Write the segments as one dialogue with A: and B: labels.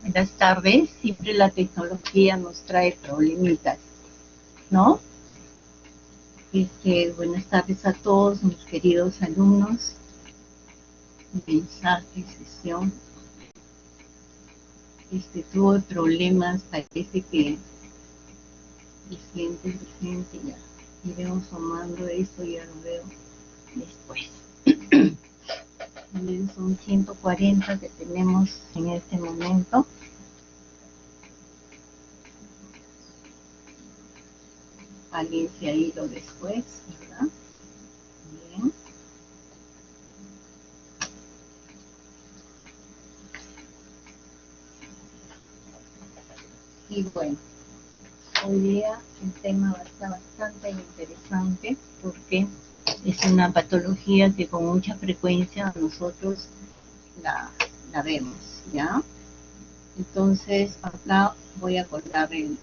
A: Buenas tardes. Siempre la tecnología nos trae problemitas, ¿no? Buenas tardes a todos mis queridos alumnos. Mensaje, sesión. Tuvo problemas, parece que reciente, ya. Iremos tomando eso, ya lo veo después. Son 140 que tenemos en este momento. Alguien se ha ido después, ¿verdad? Bien. Y bueno, hoy día el tema está bastante interesante porque es una patología que con mucha frecuencia nosotros la vemos, ¿ya? Entonces, acá voy a colgar el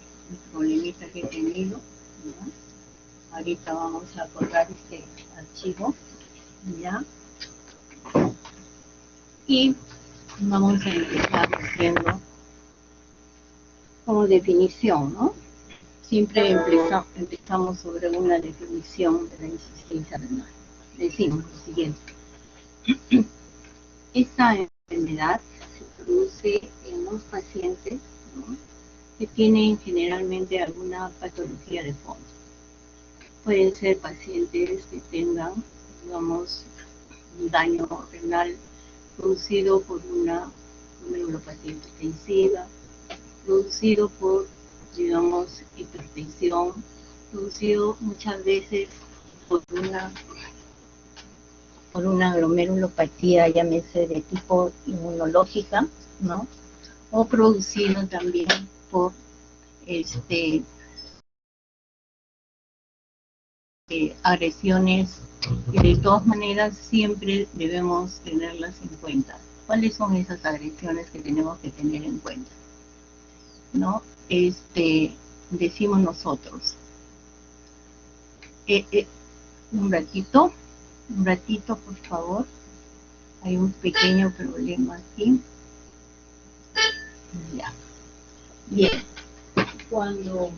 A: problemita que he tenido, ¿ya? Ahorita vamos a colgar este archivo, ¿ya? Y vamos a empezar haciendo como definición, ¿no? Siempre empezamos sobre una definición de la insuficiencia renal. Decimos lo siguiente. Esta enfermedad se produce en los pacientes, ¿no?, que tienen generalmente alguna patología de fondo. Pueden ser pacientes que tengan, digamos, un daño renal producido por una neuropatía hipertensiva, producido por, digamos, hipertensión, producido muchas veces por una glomerulopatía, llámese de tipo inmunológica, ¿no? O producido también por agresiones, y de todas maneras siempre debemos tenerlas en cuenta. ¿Cuáles son esas agresiones que tenemos que tener en cuenta? ¿No? Decimos nosotros. Un ratito, por favor. Hay un pequeño problema aquí. Ya. Bien. Cuando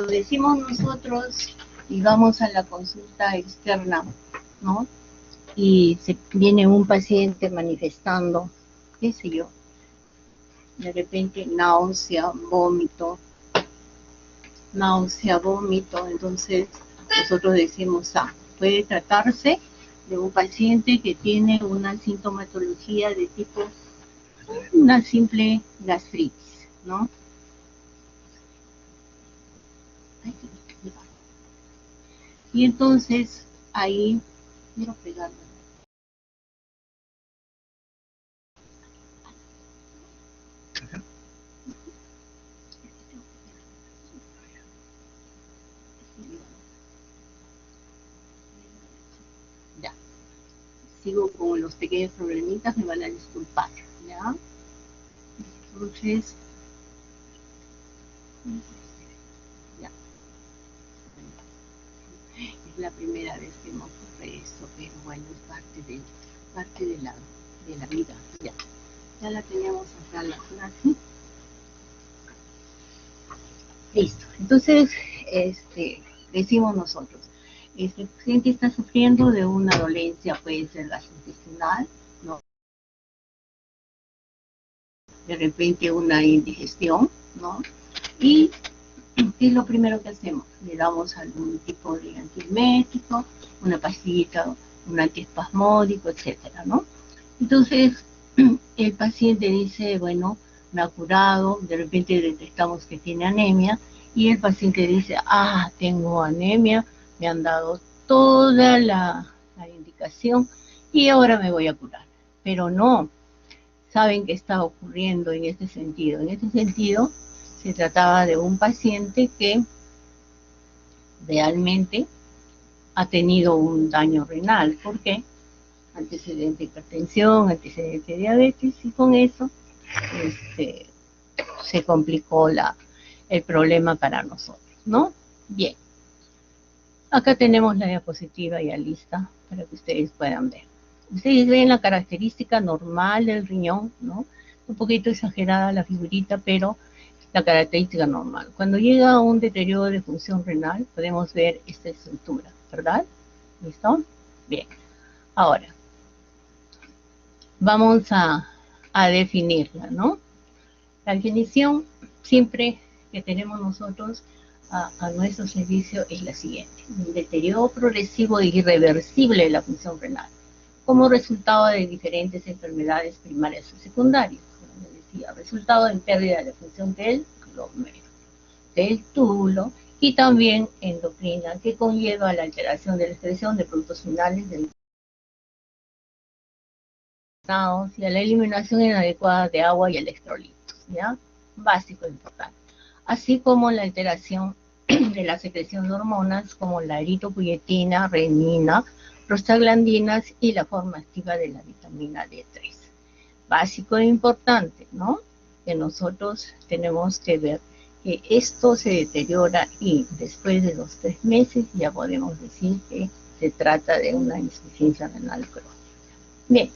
A: decimos nosotros y vamos a la consulta externa, ¿no? Y viene un paciente manifestando, qué sé yo, de repente náusea, vómito, entonces nosotros decimos, puede tratarse de un paciente que tiene una sintomatología de tipo, una simple gastritis, ¿no? Y entonces ahí quiero pegarlo. Ya. Sigo con los pequeños problemitas, me van a disculpar, ¿ya? Entonces, ya. Es la primera vez que me ocurre esto, pero bueno, es parte de la vida. Ya la tenemos acá la clase. Listo. Entonces, decimos nosotros, este paciente está sufriendo de una dolencia, puede ser gastrointestinal, ¿no? De repente una indigestión, ¿no? Y ¿qué es lo primero que hacemos? Le damos algún tipo de antiemético, una pastillita, un antiespasmódico, etcétera, ¿no? Entonces, el paciente dice, bueno, me ha curado, de repente detectamos que tiene anemia, y el paciente dice, tengo anemia, me han dado toda la indicación, y ahora me voy a curar. Pero no, saben qué está ocurriendo en este sentido. En este sentido, se trataba de un paciente que realmente ha tenido un daño renal. ¿Por qué? Antecedente de hipertensión, antecedente de diabetes, y con eso se complicó el problema para nosotros, ¿no? Bien. Acá tenemos la diapositiva ya lista para que ustedes puedan ver. Ustedes ven la característica normal del riñón, ¿no? Un poquito exagerada la figurita, pero la característica normal. Cuando llega a un deterioro de función renal, podemos ver esta estructura, ¿verdad? ¿Listo? Bien. Ahora, vamos a definirla, ¿no? La definición siempre que tenemos nosotros a nuestro servicio es la siguiente: un deterioro progresivo e irreversible de la función renal, como resultado de diferentes enfermedades primarias o secundarias. Como decía, resultado en pérdida de la función del glómero, del túbulo, y también endocrina, que conlleva la alteración de la excreción de productos finales del y a la eliminación inadecuada de agua y electrolitos, ¿ya? Básico e importante. Así como la alteración de la secreción de hormonas como la eritropoyetina, renina, prostaglandinas y la forma activa de la vitamina D3. Básico e importante, ¿no? Que nosotros tenemos que ver que esto se deteriora y después de los 3 meses ya podemos decir que se trata de una insuficiencia renal crónica. Bien.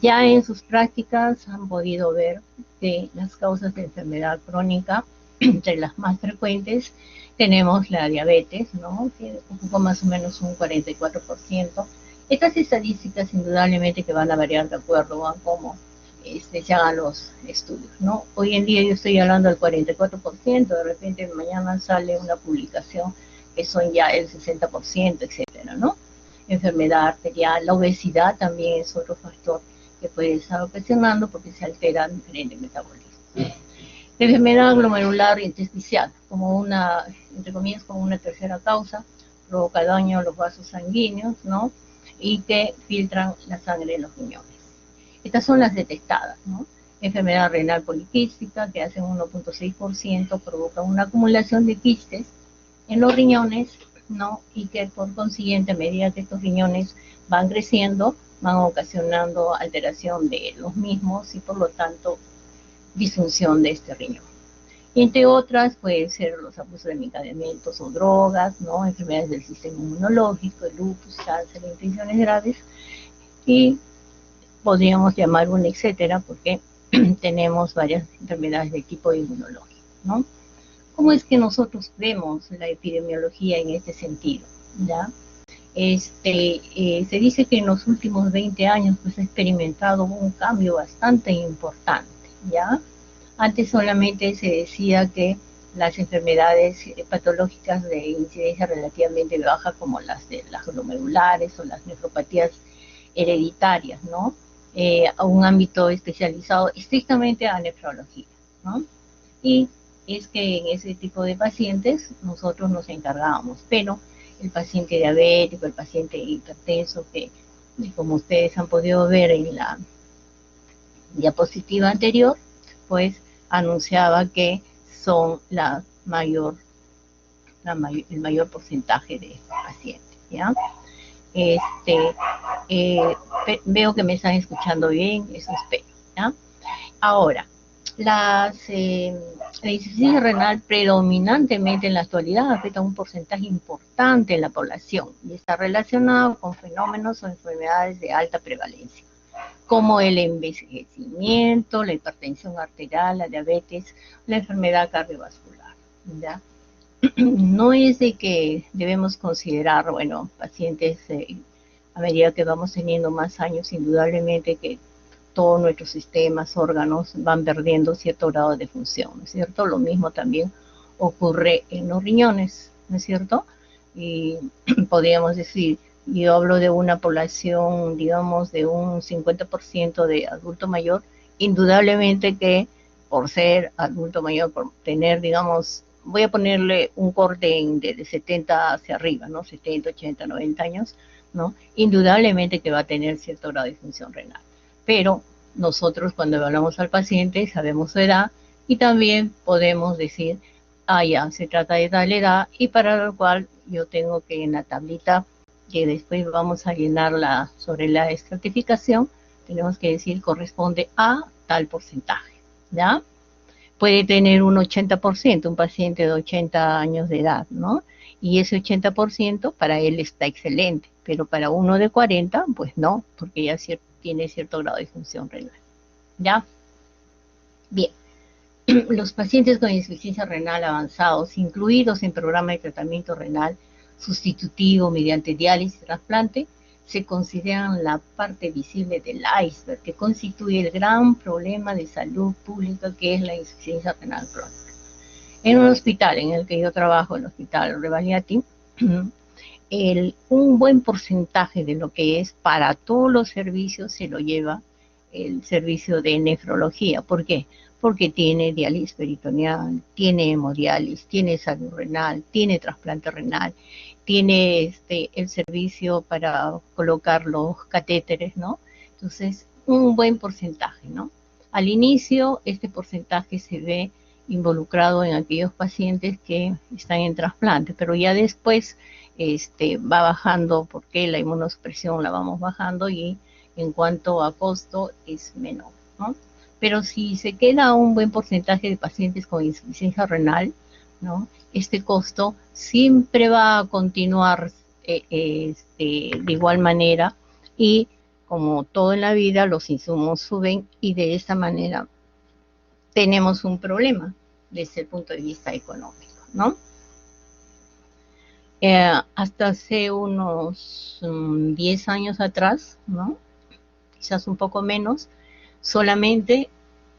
A: Ya en sus prácticas han podido ver que las causas de enfermedad crónica, entre las más frecuentes, tenemos la diabetes, ¿no? Que ocupa más o menos un 44%. Estas estadísticas indudablemente que van a variar de acuerdo a cómo se hagan los estudios, ¿no? Hoy en día yo estoy hablando del 44%, de repente mañana sale una publicación que son ya el 60%, etcétera, ¿no? Enfermedad arterial, la obesidad también es otro factor que puede estar ocasionando porque se alteran diferentes metabolismos. La enfermedad glomerular intersticial, como una, entre comillas, como una tercera causa, provoca daño a los vasos sanguíneos, ¿no? Y que filtran la sangre en los riñones. Estas son las detectadas, ¿no? Enfermedad renal poliquística, que hace 1.6%, provoca una acumulación de quistes en los riñones, ¿no? Y que por consiguiente, a medida que estos riñones van creciendo, van ocasionando alteración de los mismos y por lo tanto disfunción de este riñón. Entre otras pueden ser los abusos de medicamentos o drogas, ¿no? Enfermedades del sistema inmunológico, el lupus, cáncer, infecciones graves, y podríamos llamar un etcétera porque tenemos varias enfermedades de tipo inmunológico, ¿no? ¿Cómo es que nosotros vemos la epidemiología en este sentido? ¿Ya? Se dice que en los últimos 20 años pues, ha experimentado un cambio bastante importante, ¿ya? Antes solamente se decía que las enfermedades patológicas de incidencia relativamente baja, como las de las glomerulares o las nefropatías hereditarias, ¿no? A un ámbito especializado estrictamente a nefrología, ¿no? Y es que en ese tipo de pacientes nosotros nos encargábamos, pero el paciente diabético, el paciente hipertenso, que como ustedes han podido ver en la diapositiva anterior, pues anunciaba que son el mayor porcentaje de pacientes, ¿ya? Veo que me están escuchando bien, eso espero, ¿ya? Ahora, la insuficiencia renal predominantemente en la actualidad afecta a un porcentaje importante en la población y está relacionado con fenómenos o enfermedades de alta prevalencia, como el envejecimiento, la hipertensión arterial, la diabetes, la enfermedad cardiovascular, ¿ya? No es de que debemos considerar, bueno, pacientes a medida que vamos teniendo más años, indudablemente que todos nuestros sistemas, órganos van perdiendo cierto grado de función, ¿no es cierto? Lo mismo también ocurre en los riñones, ¿no es cierto? Y podríamos decir, yo hablo de una población, digamos, de un 50% de adulto mayor, indudablemente que por ser adulto mayor, por tener, digamos, voy a ponerle un corte de 70 hacia arriba, ¿no? 70, 80, 90 años, ¿no? Indudablemente que va a tener cierto grado de función renal. Pero nosotros cuando evaluamos al paciente sabemos su edad y también podemos decir, ya, se trata de tal edad, y para lo cual yo tengo que en la tablita que después vamos a llenarla sobre la estratificación, tenemos que decir corresponde a tal porcentaje, ¿ya? Puede tener un 80%, un paciente de 80 años de edad, ¿no? y ese 80% para él está excelente, pero para uno de 40, pues no, porque ya tiene cierto grado de disfunción renal. ¿Ya? Bien. Los pacientes con insuficiencia renal avanzados, incluidos en programa de tratamiento renal sustitutivo mediante diálisis y trasplante, se consideran la parte visible del iceberg que constituye el gran problema de salud pública que es la insuficiencia renal crónica. En un hospital en el que yo trabajo, el Hospital Revaliati, un buen porcentaje de lo que es para todos los servicios se lo lleva el servicio de nefrología. ¿Por qué? Porque tiene diálisis peritoneal, tiene hemodiálisis, tiene salud renal, tiene trasplante renal, tiene el servicio para colocar los catéteres, ¿no? Entonces, un buen porcentaje, ¿no? Al inicio, este porcentaje se ve involucrado en aquellos pacientes que están en trasplante, pero ya después va bajando porque la inmunosupresión la vamos bajando y en cuanto a costo es menor, ¿no? Pero si se queda un buen porcentaje de pacientes con insuficiencia renal, ¿no? Este costo siempre va a continuar de igual manera y como todo en la vida los insumos suben y de esta manera tenemos un problema desde el punto de vista económico, ¿no? Hasta hace unos 10 años atrás, ¿no? Quizás un poco menos, solamente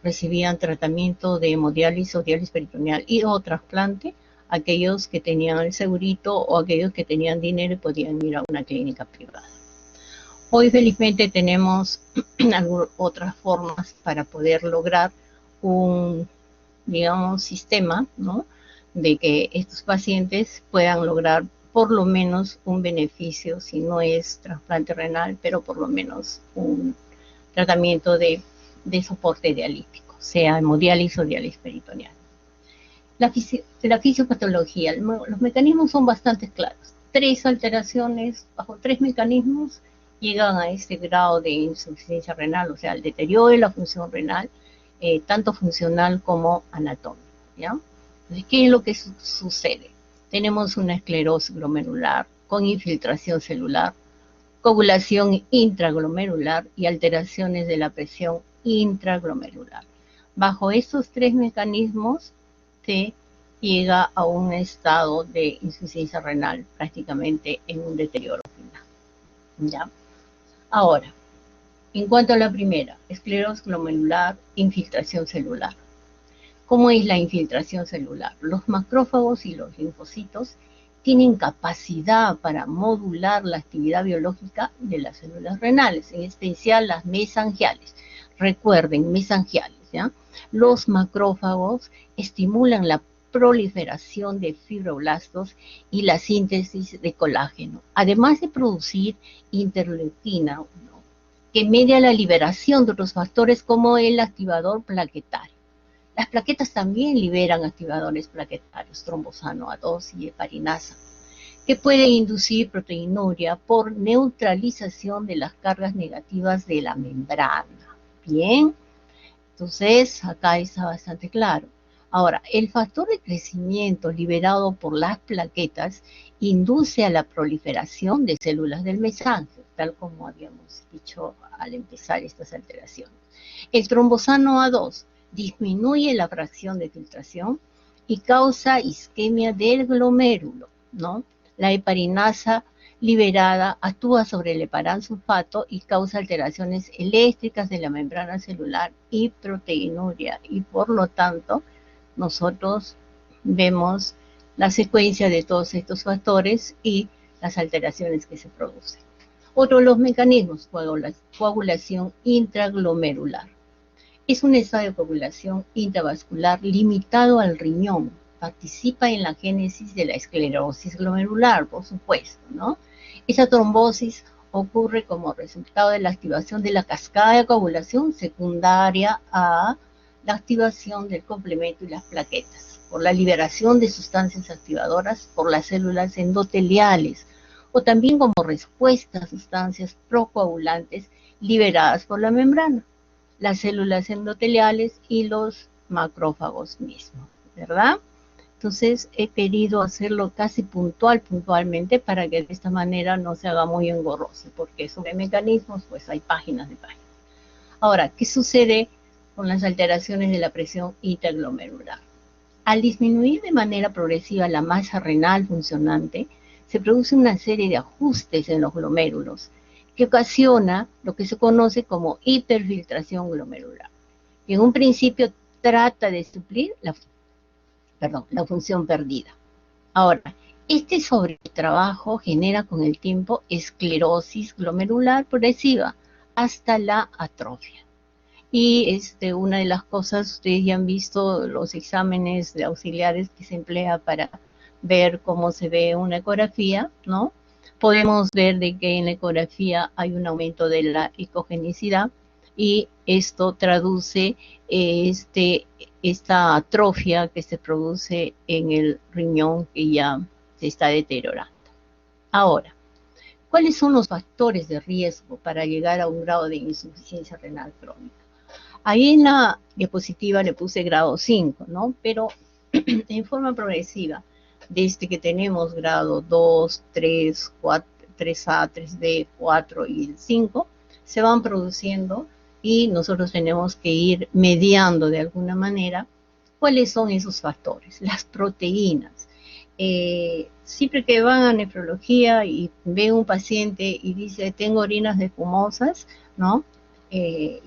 A: recibían tratamiento de hemodiálisis o diálisis peritoneal y o trasplante aquellos que tenían el segurito o aquellos que tenían dinero y podían ir a una clínica privada. Hoy felizmente tenemos otras formas para poder lograr un, digamos, sistema, ¿no? De que estos pacientes puedan lograr por lo menos un beneficio, si no es trasplante renal, pero por lo menos un tratamiento de soporte dialítico, sea hemodiálisis o diálisis peritoneal. La fisiopatología, los mecanismos son bastante claros. 3 alteraciones, bajo 3 mecanismos, llegan a este grado de insuficiencia renal, o sea, el deterioro de la función renal, tanto funcional como anatómica, ¿ya? Entonces, ¿qué es lo que sucede? Tenemos una esclerosis glomerular con infiltración celular, coagulación intraglomerular y alteraciones de la presión intraglomerular. Bajo estos 3 mecanismos se llega a un estado de insuficiencia renal prácticamente en un deterioro final, ¿ya? Ahora, en cuanto a la primera, esclerosis glomerular, infiltración celular. ¿Cómo es la infiltración celular? Los macrófagos y los linfocitos tienen capacidad para modular la actividad biológica de las células renales, en especial las mesangiales. Recuerden, mesangiales, ¿ya? Los macrófagos estimulan la proliferación de fibroblastos y la síntesis de colágeno, además de producir interleucina, ¿no? Que media la liberación de otros factores como el activador plaquetario. Las plaquetas también liberan activadores plaquetarios, trombosano A2 y heparinasa, que pueden inducir proteinuria por neutralización de las cargas negativas de la membrana. Bien, entonces acá está bastante claro. Ahora, el factor de crecimiento liberado por las plaquetas induce a la proliferación de células del mesangio, tal como habíamos dicho al empezar estas alteraciones. El trombosano A2 disminuye la fracción de filtración y causa isquemia del glomérulo, ¿no? La heparinasa liberada actúa sobre el heparansulfato y causa alteraciones eléctricas de la membrana celular y proteinuria, y por lo tanto nosotros vemos la secuencia de todos estos factores y las alteraciones que se producen. Otro de los mecanismos, coagulación intraglomerular. Es un estado de coagulación intravascular limitado al riñón. Participa en la génesis de la esclerosis glomerular, por supuesto, ¿no? Esa trombosis ocurre como resultado de la activación de la cascada de coagulación secundaria a la activación del complemento y las plaquetas, por la liberación de sustancias activadoras por las células endoteliales, o también como respuesta a sustancias procoagulantes liberadas por la membrana, las células endoteliales y los macrófagos mismos, ¿verdad? Entonces he querido hacerlo casi puntualmente, para que de esta manera no se haga muy engorroso, porque sobre mecanismos pues hay páginas de páginas. Ahora, ¿qué sucede con las alteraciones de la presión interglomerular? Al disminuir de manera progresiva la masa renal funcionante, se produce una serie de ajustes en los glomérulos que ocasiona lo que se conoce como hiperfiltración glomerular, que en un principio trata de suplir la función perdida. Ahora, este sobretrabajo genera con el tiempo esclerosis glomerular progresiva hasta la atrofia. Y una de las cosas, ustedes ya han visto los exámenes de auxiliares que se emplea para ver cómo se ve una ecografía, ¿no? Podemos ver de que en la ecografía hay un aumento de la ecogenicidad, y esto traduce esta atrofia que se produce en el riñón, que ya se está deteriorando. Ahora, ¿cuáles son los factores de riesgo para llegar a un grado de insuficiencia renal crónica? Ahí en la diapositiva le puse grado 5, ¿no? Pero en forma progresiva, desde que tenemos grado 2, 3, 4, 3A, 3B, 4 y el 5, se van produciendo, y nosotros tenemos que ir mediando de alguna manera cuáles son esos factores. Las proteínas. Siempre que van a nefrología y ven un paciente y dice, tengo orinas espumosas, ¿no?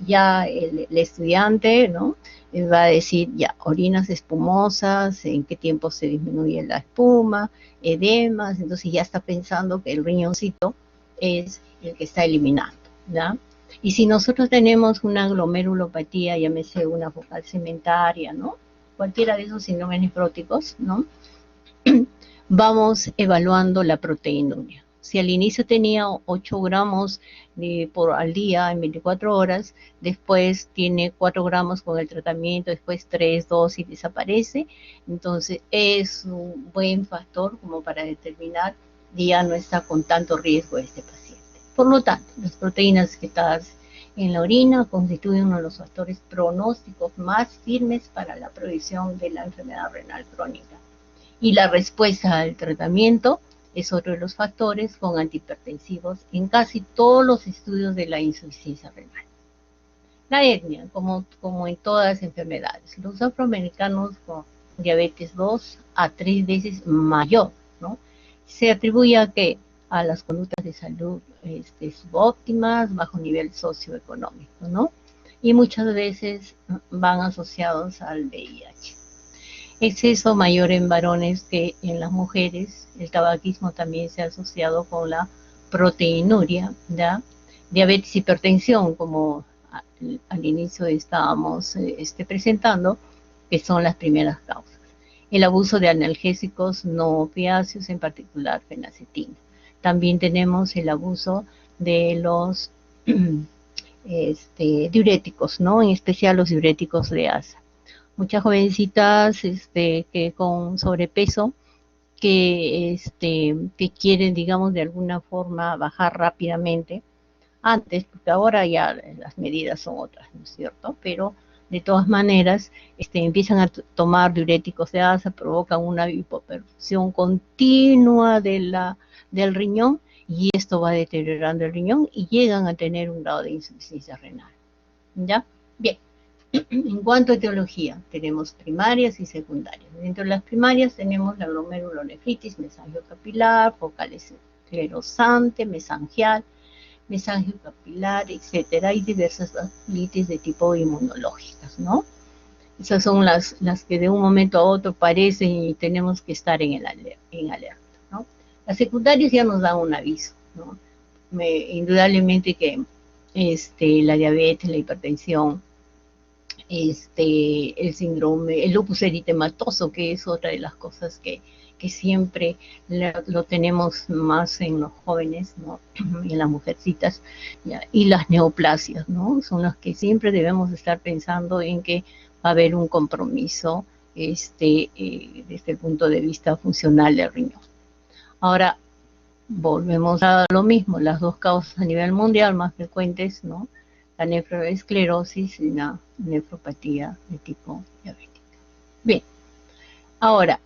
A: Ya el estudiante, ¿no? Va a decir, ya, orinas espumosas, en qué tiempo se disminuye la espuma, edemas, entonces ya está pensando que el riñoncito es el que está eliminando, ¿ya? Y si nosotros tenemos una glomerulopatía, llámese una focal cementaria, ¿no? Cualquiera de esos síndromes nefróticos, ¿no? Vamos evaluando la proteinuria. Si al inicio tenía 8 gramos al día en 24 horas, después tiene 4 gramos con el tratamiento, después 3, 2 y desaparece, entonces es un buen factor como para determinar que ya no está con tanto riesgo este paciente. Por lo tanto, las proteínas excretadas en la orina constituyen uno de los factores pronósticos más firmes para la progresión de la enfermedad renal crónica. Y la respuesta al tratamiento es otro de los factores con antihipertensivos en casi todos los estudios de la insuficiencia renal. La etnia, como en todas las enfermedades, los afroamericanos con diabetes 2 a 3 veces mayor, ¿no? Se atribuye a que a las conductas de salud subóptimas, bajo nivel socioeconómico, ¿no? Y muchas veces van asociados al VIH. Exceso mayor en varones que en las mujeres. El tabaquismo también se ha asociado con la proteinuria, ¿ya? Diabetes, hipertensión, como al inicio estábamos presentando, que son las primeras causas. El abuso de analgésicos no opiáceos, en particular fenacetina. También tenemos el abuso de los diuréticos, ¿no? En especial los diuréticos de asa. Muchas jovencitas que con sobrepeso, que quieren, digamos, de alguna forma bajar rápidamente, antes, porque ahora ya las medidas son otras, ¿no es cierto? Pero de todas maneras, empiezan a tomar diuréticos de asa, provocan una hipoperfusión continua del riñón, y esto va deteriorando el riñón y llegan a tener un grado de insuficiencia renal, ¿ya? Bien. En cuanto a etiología, tenemos primarias y secundarias. Dentro de las primarias tenemos la glomerulonefritis, mesangiocapilar, focal esclerosante, mesangial, mesangiocapilar, etcétera. Hay diversas vasculitis de tipo inmunológicas, ¿no? Esas son las que de un momento a otro parecen y tenemos que estar en alerta, ¿no? Las secundarias ya nos dan un aviso, ¿no? Indudablemente que la diabetes, la hipertensión, el síndrome, el lupus eritematoso, que es otra de las cosas que siempre lo tenemos más en los jóvenes, ¿no? En las mujercitas, ¿ya? Y las neoplasias, ¿no? Son las que siempre debemos estar pensando en que va a haber un compromiso desde el punto de vista funcional del riñón. Ahora, volvemos a lo mismo, las dos causas a nivel mundial más frecuentes, ¿no? La nefroesclerosis y la nefropatía de tipo diabética. Bien, ahora,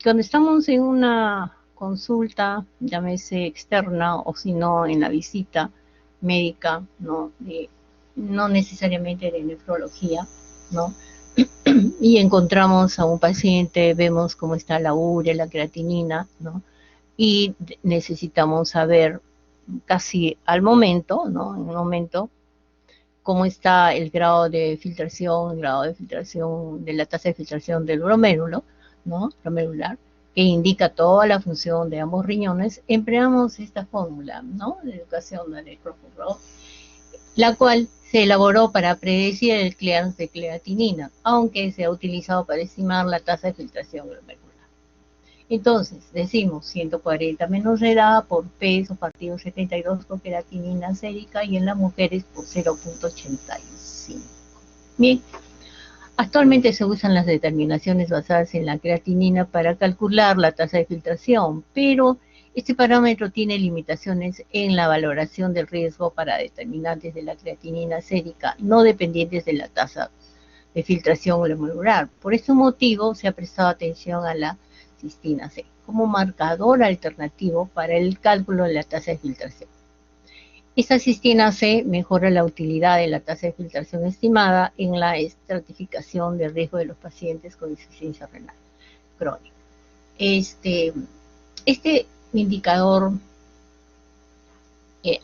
B: Cuando estamos en una consulta, llámese externa o si no en la visita médica, ¿no? No necesariamente de nefrología, ¿no? Y encontramos a un paciente, vemos cómo está la urea, la creatinina, ¿no? Y necesitamos saber casi al momento, ¿no? En un momento, cómo está el grado de filtración, el grado de filtración de la tasa de filtración del glomérulo, ¿no? Glomerular, que indica toda la función de ambos riñones. Empleamos esta fórmula, ¿no? De educación de Crawford, la cual se elaboró para predecir el clearance de creatinina, aunque se ha utilizado para estimar la tasa de filtración glomerular. Entonces, decimos 140 menos de edad por peso partido 72 por creatinina sérica y en las mujeres por 0.85. Bien, actualmente se usan las determinaciones basadas en la creatinina para calcular la tasa de filtración, pero este parámetro tiene limitaciones en la valoración del riesgo para determinantes de la creatinina sérica no dependientes de la tasa de filtración glomerular. Por este motivo se ha prestado atención a la cistina C como marcador alternativo para el cálculo de la tasa de filtración. Esta cistina C mejora la utilidad de la tasa de filtración estimada en la estratificación de riesgo de los pacientes con insuficiencia renal crónica. Este indicador,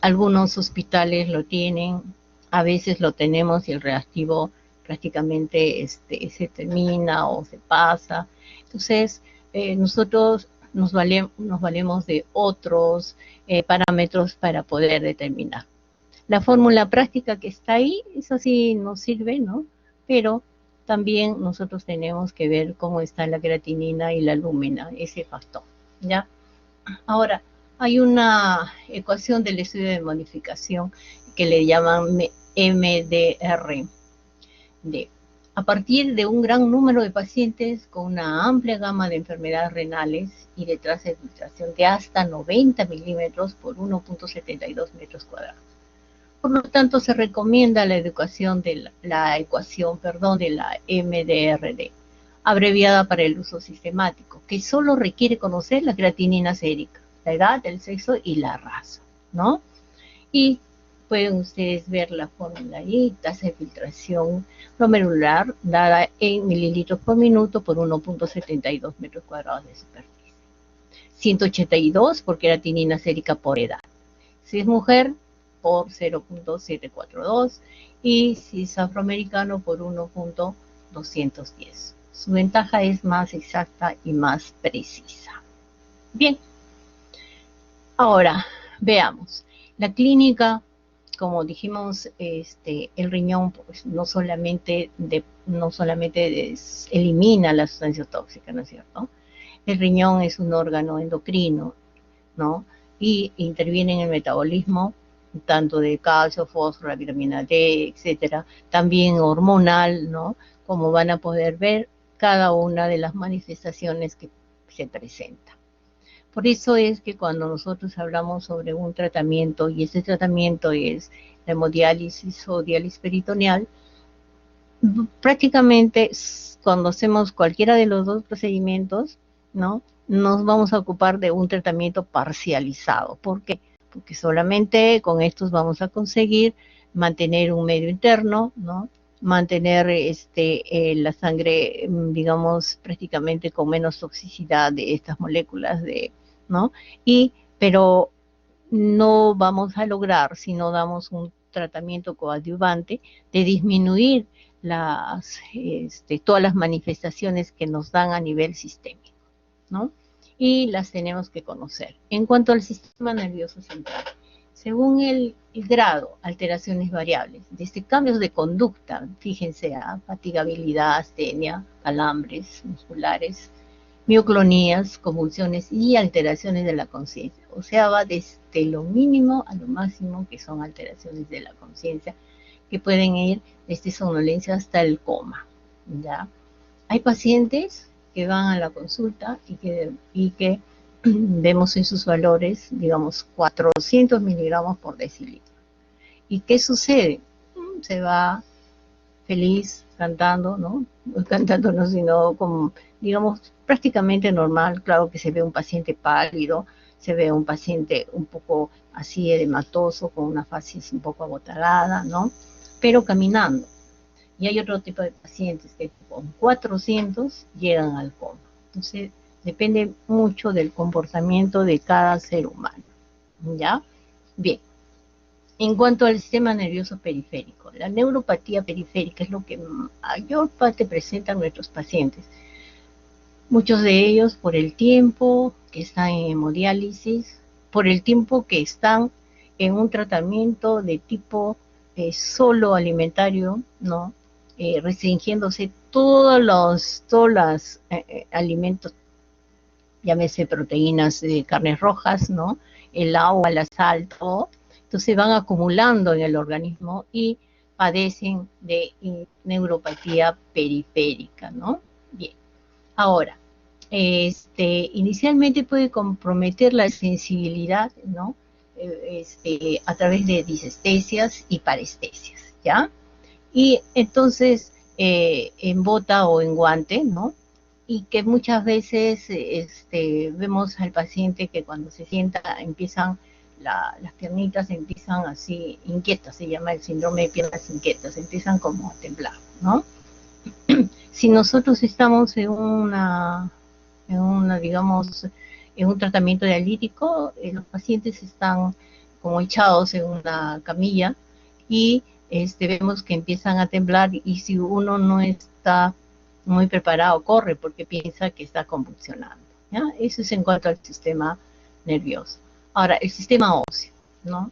B: algunos hospitales lo tienen, a veces lo tenemos y el reactivo prácticamente se termina o se pasa. Entonces, nosotros nos valemos de otros parámetros para poder determinar. La fórmula práctica que está ahí, eso sí nos sirve, ¿no? Pero también nosotros tenemos que ver cómo está la creatinina y la alúmina, ese factor, ¿ya? Ahora, hay una ecuación del estudio de modificación que le llaman MDR. A partir de un gran número de pacientes con una amplia gama de enfermedades renales y de tasa de filtración de hasta 90 milímetros por 1.72 metros cuadrados. Por lo tanto, se recomienda la ecuación de la MDRD, abreviada para el uso sistemático, que solo requiere conocer la creatinina sérica, la edad, el sexo y la raza, ¿no? Y pueden ustedes ver la fórmula ahí, tasa de filtración glomerular dada en mililitros por minuto por 1.72 metros cuadrados de superficie. 182 por creatinina sérica por edad. Si es mujer, por 0.742 y si es afroamericano por 1.210. Su ventaja es más exacta y más precisa. Bien, ahora veamos. La clínica, como dijimos, el riñón pues, no solamente elimina la sustancia tóxica, ¿no es cierto? El riñón es un órgano endocrino, ¿no? Y interviene en el metabolismo tanto de calcio, fósforo, la vitamina D, etcétera, también hormonal, ¿no? Como van a poder ver cada una de las manifestaciones que se presentan. Por eso es que cuando nosotros hablamos sobre un tratamiento, y ese tratamiento es la hemodiálisis o diálisis peritoneal, prácticamente cuando hacemos cualquiera de los dos procedimientos, ¿no? Nos vamos a ocupar de un tratamiento parcializado. ¿Por qué? Porque solamente con estos vamos a conseguir mantener un medio interno, ¿no? Mantener la sangre, digamos, prácticamente con menos toxicidad de estas moléculas, ¿no? Pero no vamos a lograr, si no damos un tratamiento coadyuvante, de disminuir todas las manifestaciones que nos dan a nivel sistémico, ¿no? Y las tenemos que conocer. En cuanto al sistema nervioso central, según el grado, alteraciones variables, desde cambios de conducta, fíjense, fatigabilidad, astenia, calambres musculares, mioclonías, convulsiones y alteraciones de la conciencia. O sea, va desde lo mínimo a lo máximo, que son alteraciones de la conciencia, que pueden ir desde somnolencia hasta el coma, ¿ya? Hay pacientes que van a la consulta y que vemos en sus valores, digamos, 400 miligramos por decilitro. ¿Y qué sucede? Se va feliz, cantando, ¿no? Cantando no, sino como, digamos, prácticamente normal. Claro que se ve un paciente pálido, se ve un paciente un poco así edematoso, con una facies un poco agotarada, ¿no? Pero caminando. Y hay otro tipo de pacientes que con 400 llegan al coma. Entonces, depende mucho del comportamiento de cada ser humano, ¿ya? Bien, en cuanto al sistema nervioso periférico, la neuropatía periférica es lo que mayor parte presentan nuestros pacientes. Muchos de ellos por el tiempo que están en hemodiálisis, por el tiempo que están en un tratamiento de tipo solo alimentario, ¿no? Restringiéndose todos los alimentos, llámese proteínas de carnes rojas, ¿no? El agua, la sal, todo. Entonces van acumulando en el organismo y padecen de neuropatía periférica, ¿no? Bien. Ahora, inicialmente puede comprometer la sensibilidad, ¿no? A través de disestesias y parestesias, ¿ya? Y entonces, en bota o en guante, ¿no? Y que muchas veces vemos al paciente que cuando se sienta empiezan las piernitas empiezan así inquietas, se llama el síndrome de piernas inquietas, empiezan como a temblar, ¿no? Si nosotros estamos digamos, en un tratamiento dialítico, los pacientes están como echados en una camilla y vemos que empiezan a temblar y si uno no está muy preparado, corre porque piensa que está convulsionando, ¿ya? Eso es en cuanto al sistema nervioso. Ahora, el sistema óseo, ¿no?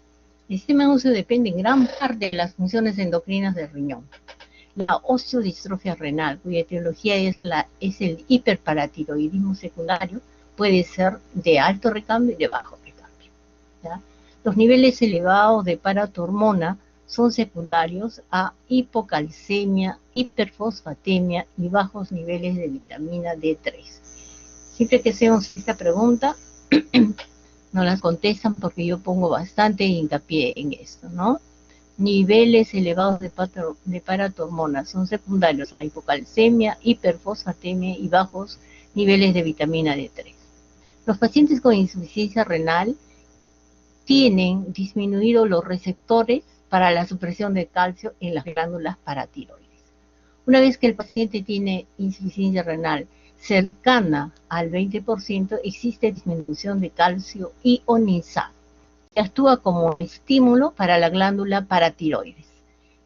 B: El sistema óseo depende en gran parte de las funciones endocrinas del riñón. La osteodistrofia renal, cuya etiología es el hiperparatiroidismo secundario, puede ser de alto recambio y de bajo recambio, ¿ya? Los niveles elevados de paratormona son secundarios a hipocalcemia, hiperfosfatemia y bajos niveles de vitamina D3. Siempre que hacemos esta pregunta, nos las contestan porque yo pongo bastante hincapié en esto, ¿no? Niveles elevados de paratormona son secundarios a hipocalcemia, hiperfosfatemia y bajos niveles de vitamina D3. Los pacientes con insuficiencia renal tienen disminuidos los receptores para la supresión de calcio en las glándulas paratiroides. Una vez que el paciente tiene insuficiencia renal cercana al 20%, existe disminución de calcio ionizado, que actúa como estímulo para la glándula paratiroides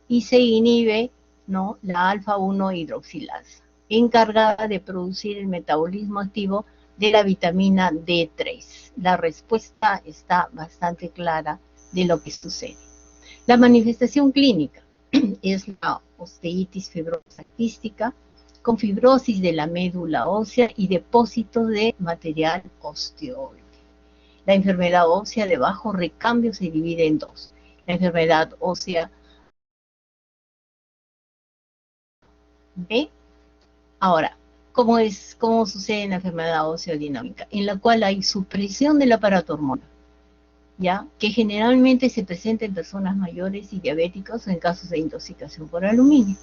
B: y se inhibe, ¿no?, la alfa-1 hidroxilasa, encargada de producir el metabolismo activo de la vitamina D3. La respuesta está bastante clara de lo que sucede. La manifestación clínica es la osteitis fibrosa quística con fibrosis de la médula ósea y depósitos de material osteoide. La enfermedad ósea de bajo recambio se divide en dos. La enfermedad ósea B. Ahora, ¿cómo sucede en la enfermedad osteodinámica? En la cual hay supresión de la paratormona, ¿ya? Que generalmente se presenta en personas mayores y diabéticos o en casos de intoxicación por aluminio.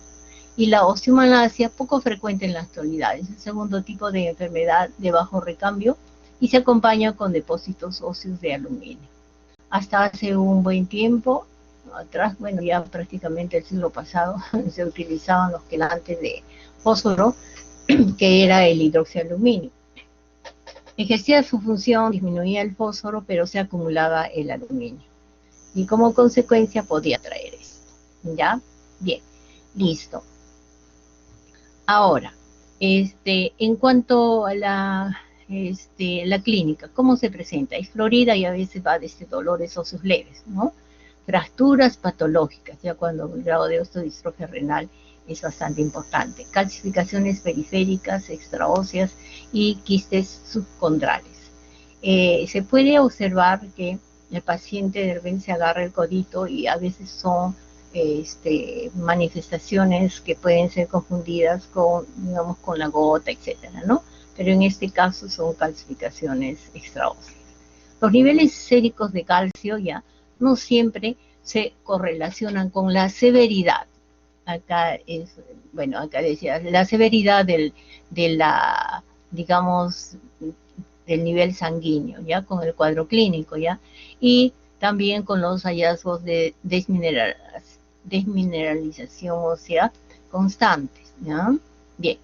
B: Y la osteomalacia, poco frecuente en la actualidad, es el segundo tipo de enfermedad de bajo recambio y se acompaña con depósitos óseos de aluminio. Hasta hace un buen tiempo atrás, bueno, ya prácticamente el siglo pasado, se utilizaban los quelantes de fósforo, que era el hidroxialuminio. Ejercía su función, disminuía el fósforo, pero se acumulaba el aluminio. Y como consecuencia podía traer esto, ¿ya? Bien, listo. Ahora, en cuanto a la clínica, ¿cómo se presenta? Es florida y a veces va desde dolores óseos leves, ¿no? Fracturas patológicas, ya cuando el grado de osteodistrofia renal es bastante importante. Calcificaciones periféricas, extraóseas y quistes subcondrales. Se puede observar que el paciente de repente se agarra el codito y a veces son manifestaciones que pueden ser confundidas con, digamos, con la gota, etcétera, ¿no? Pero en este caso son calcificaciones extraóseas. Los niveles séricos de calcio ya no siempre se correlacionan con la severidad acá es, bueno, acá decía, la severidad de la, digamos, del nivel sanguíneo, ¿ya? Con el cuadro clínico, ¿ya? Y también con los hallazgos de desmineralización ósea constantes, ¿ya? Bien,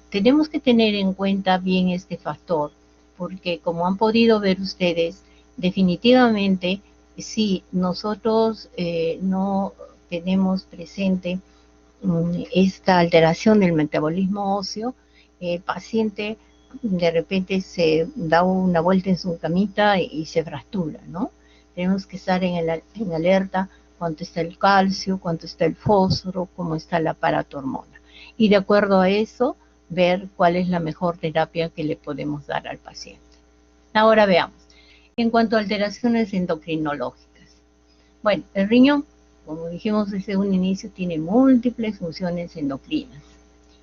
B: tenemos que tener en cuenta bien este factor, porque como han podido ver ustedes, definitivamente, si nosotros no tenemos presente esta alteración del metabolismo óseo, el paciente de repente se da una vuelta en su camita y se fractura, ¿no? Tenemos que estar en alerta cuánto está el calcio, cuánto está el fósforo, cómo está la paratormona. Y de acuerdo a eso, ver cuál es la mejor terapia que le podemos dar al paciente. Ahora veamos, en cuanto a alteraciones endocrinológicas. Bueno, el riñón, como dijimos desde un inicio, tiene múltiples funciones endocrinas.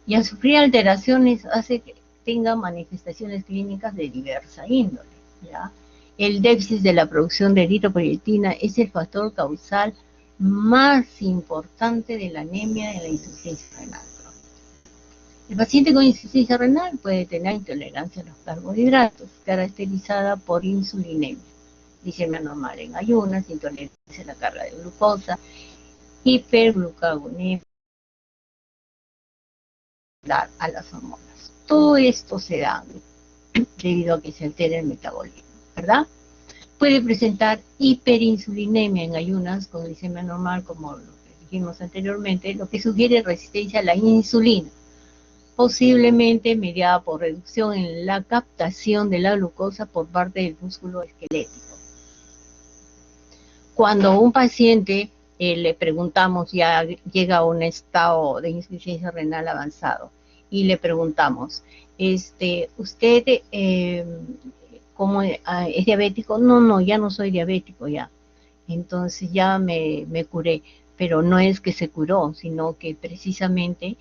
B: Y al sufrir alteraciones hace que tenga manifestaciones clínicas de diversa índole, ¿ya? El déficit de la producción de eritropoyetina es el factor causal más importante de la anemia en la insuficiencia renal. El paciente con insuficiencia renal puede tener intolerancia a los carbohidratos, caracterizada por insulinemia, glicemia normal en ayunas, intolerancia a la carga de glucosa, hiperglucagonemia a las hormonas. Todo esto se da debido a que se altera el metabolismo, ¿verdad? Puede presentar hiperinsulinemia en ayunas con glicemia normal, como lo que dijimos anteriormente, lo que sugiere resistencia a la insulina, posiblemente mediada por reducción en la captación de la glucosa por parte del músculo esquelético. Cuando un paciente le preguntamos, ya llega a un estado de insuficiencia renal avanzado, y le preguntamos, ¿usted cómo es diabético? No, ya no soy diabético ya. Entonces ya me curé, pero no es que se curó, sino que precisamente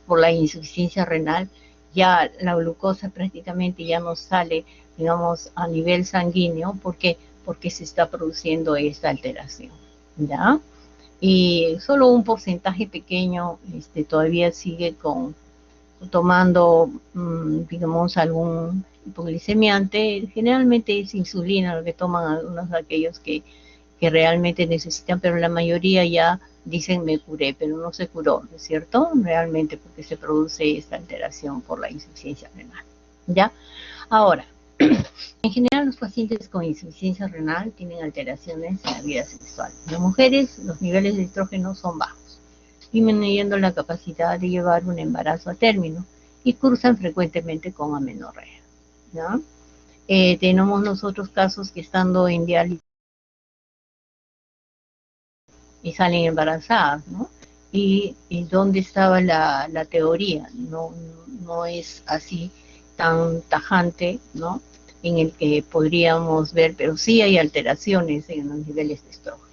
B: por la insuficiencia renal ya la glucosa prácticamente ya no sale, digamos, a nivel sanguíneo, porque se está produciendo esta alteración, ¿ya? Y solo un porcentaje pequeño todavía sigue tomando, digamos, algún hipoglicemiante. Generalmente es insulina lo que toman algunos de aquellos que realmente necesitan, pero la mayoría ya dicen me curé, pero no se curó, ¿no es cierto? Realmente porque se produce esta alteración por la insuficiencia renal, ¿ya? Ahora, en general los pacientes con insuficiencia renal tienen alteraciones en la vida sexual. En las mujeres los niveles de estrógeno son bajos, disminuyendo la capacidad de llevar un embarazo a término y cursan frecuentemente con amenorrea, ¿ya? Tenemos nosotros casos que estando en diálisis y salen embarazadas, ¿no? Y ¿dónde estaba la teoría? No es así tan tajante, ¿no? En el que podríamos ver, pero sí hay alteraciones en los niveles de estrógenos.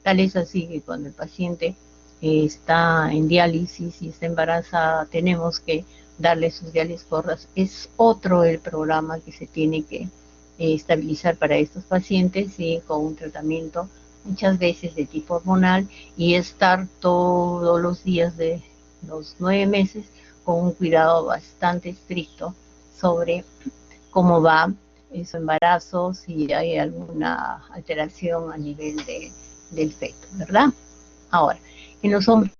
B: Tal es así que cuando el paciente está en diálisis y está embarazada, tenemos que darle sus dialisporas. Es otro el programa que se tiene que estabilizar para estos pacientes, y con un tratamiento muchas veces de tipo hormonal, y estar todos los días de los 9 meses con un cuidado bastante estricto sobre cómo va su embarazo, si hay alguna alteración a nivel del feto, ¿verdad? Ahora, en los hombres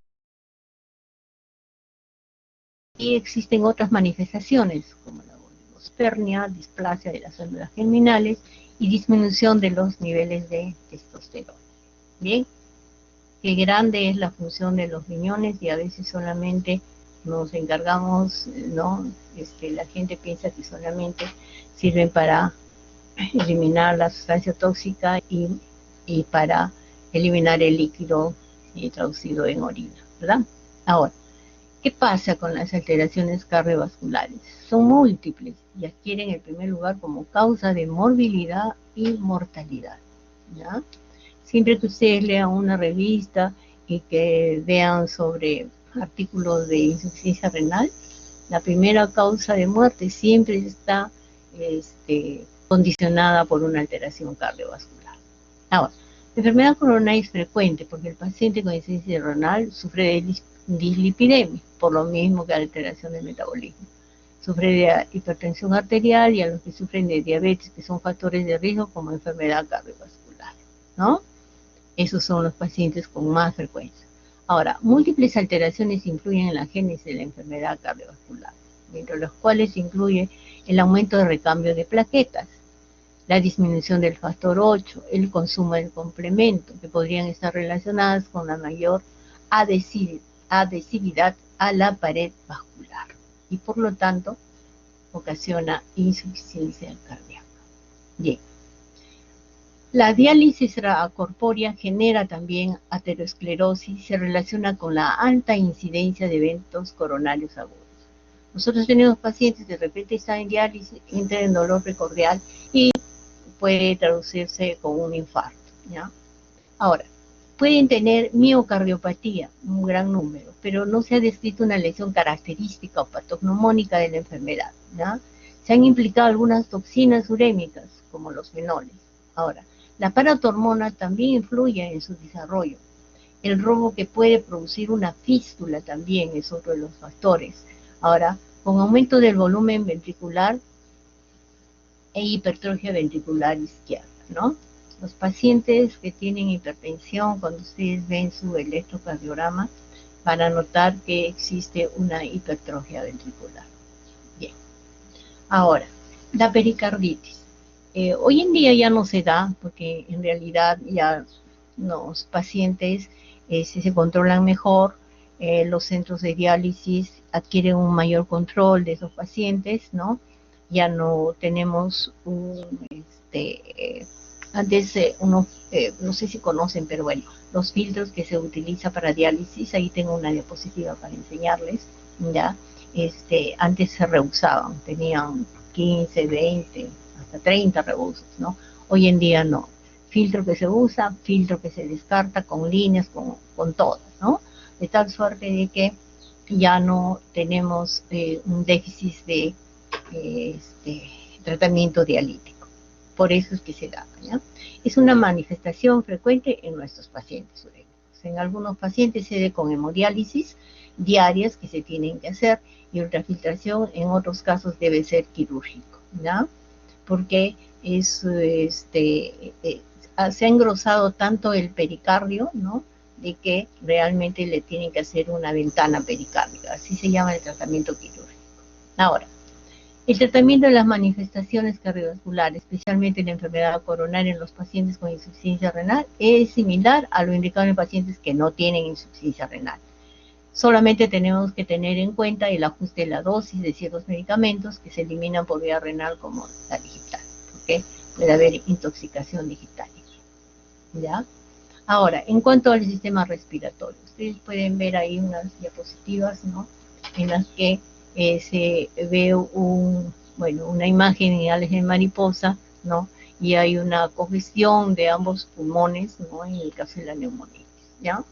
B: y existen otras manifestaciones como la oligospermia, displasia de las células germinales y disminución de los niveles de testosterona. Bien, qué grande es la función de los riñones, y a veces solamente nos encargamos, ¿no? La gente piensa que solamente sirven para eliminar la sustancia tóxica y para eliminar el líquido traducido en orina, ¿verdad? Ahora, ¿qué pasa con las alteraciones cardiovasculares? Son múltiples y adquieren el primer lugar como causa de morbilidad y mortalidad, ¿ya? Siempre que ustedes lean una revista y que vean sobre artículos de insuficiencia renal, la primera causa de muerte siempre está condicionada por una alteración cardiovascular. Ahora, La enfermedad coronaria es frecuente porque el paciente con insuficiencia renal sufre de dislipidemia, por lo mismo que alteración del metabolismo. Sufre de hipertensión arterial y a los que sufren de diabetes, que son factores de riesgo como enfermedad cardiovascular, ¿no? Esos son los pacientes con más frecuencia. Ahora, múltiples alteraciones influyen en la génesis de la enfermedad cardiovascular, entre los cuales incluye el aumento de recambio de plaquetas, la disminución del factor 8, el consumo del complemento, que podrían estar relacionadas con la mayor adhesividad a la pared vascular y por lo tanto ocasiona insuficiencia cardíaca. Bien. La diálisis extracorpórea genera también aterosclerosis y se relaciona con la alta incidencia de eventos coronarios agudos. Nosotros tenemos pacientes que de repente están en diálisis, entran en dolor precordial y puede traducirse con un infarto, ¿ya? Ahora, pueden tener miocardiopatía, un gran número, pero no se ha descrito una lesión característica o patognomónica de la enfermedad, ¿ya? Se han implicado algunas toxinas urémicas, como los fenoles. Ahora, la paratormona también influye en su desarrollo. El robo que puede producir una fístula también es otro de los factores. Ahora, con aumento del volumen ventricular e hipertrofia ventricular izquierda, ¿no? Los pacientes que tienen hipertensión, cuando ustedes ven su electrocardiograma, van a notar que existe una hipertrofia ventricular. Bien. Ahora, la pericarditis. Hoy en día ya no se da, porque en realidad ya los pacientes se controlan mejor, los centros de diálisis adquieren un mayor control de esos pacientes, ¿no? Ya no tenemos antes no sé si conocen, pero bueno, los filtros que se utiliza para diálisis, ahí tengo una diapositiva para enseñarles, ¿ya? Antes se reusaban, tenían 15, 20, hasta 30 reusos, ¿no? Hoy en día no. Filtro que se usa, filtro que se descarta, con líneas, con todas, ¿no? De tal suerte de que ya no tenemos un déficit de tratamiento dialítico. Por eso es que se da, ¿ya? Es una manifestación frecuente en nuestros pacientes urémicos. En algunos pacientes se da con hemodiálisis diarias que se tienen que hacer y ultrafiltración, en otros casos debe ser quirúrgico, ¿ya? Porque se ha engrosado tanto el pericardio, ¿no? De que realmente le tienen que hacer una ventana pericárdica, así se llama el tratamiento quirúrgico. Ahora, el tratamiento de las manifestaciones cardiovasculares, especialmente la enfermedad coronaria en los pacientes con insuficiencia renal, es similar a lo indicado en pacientes que no tienen insuficiencia renal. Solamente tenemos que tener en cuenta el ajuste de la dosis de ciertos medicamentos que se eliminan por vía renal, como la digital, porque puede haber intoxicación digital, ¿ya? Ahora, en cuanto al sistema respiratorio, ustedes pueden ver ahí unas diapositivas, ¿no? En las que se ve una imagen de mariposa, ¿no? Y hay una congestión de ambos pulmones, ¿no? En el caso de la neumonitis, ¿ya?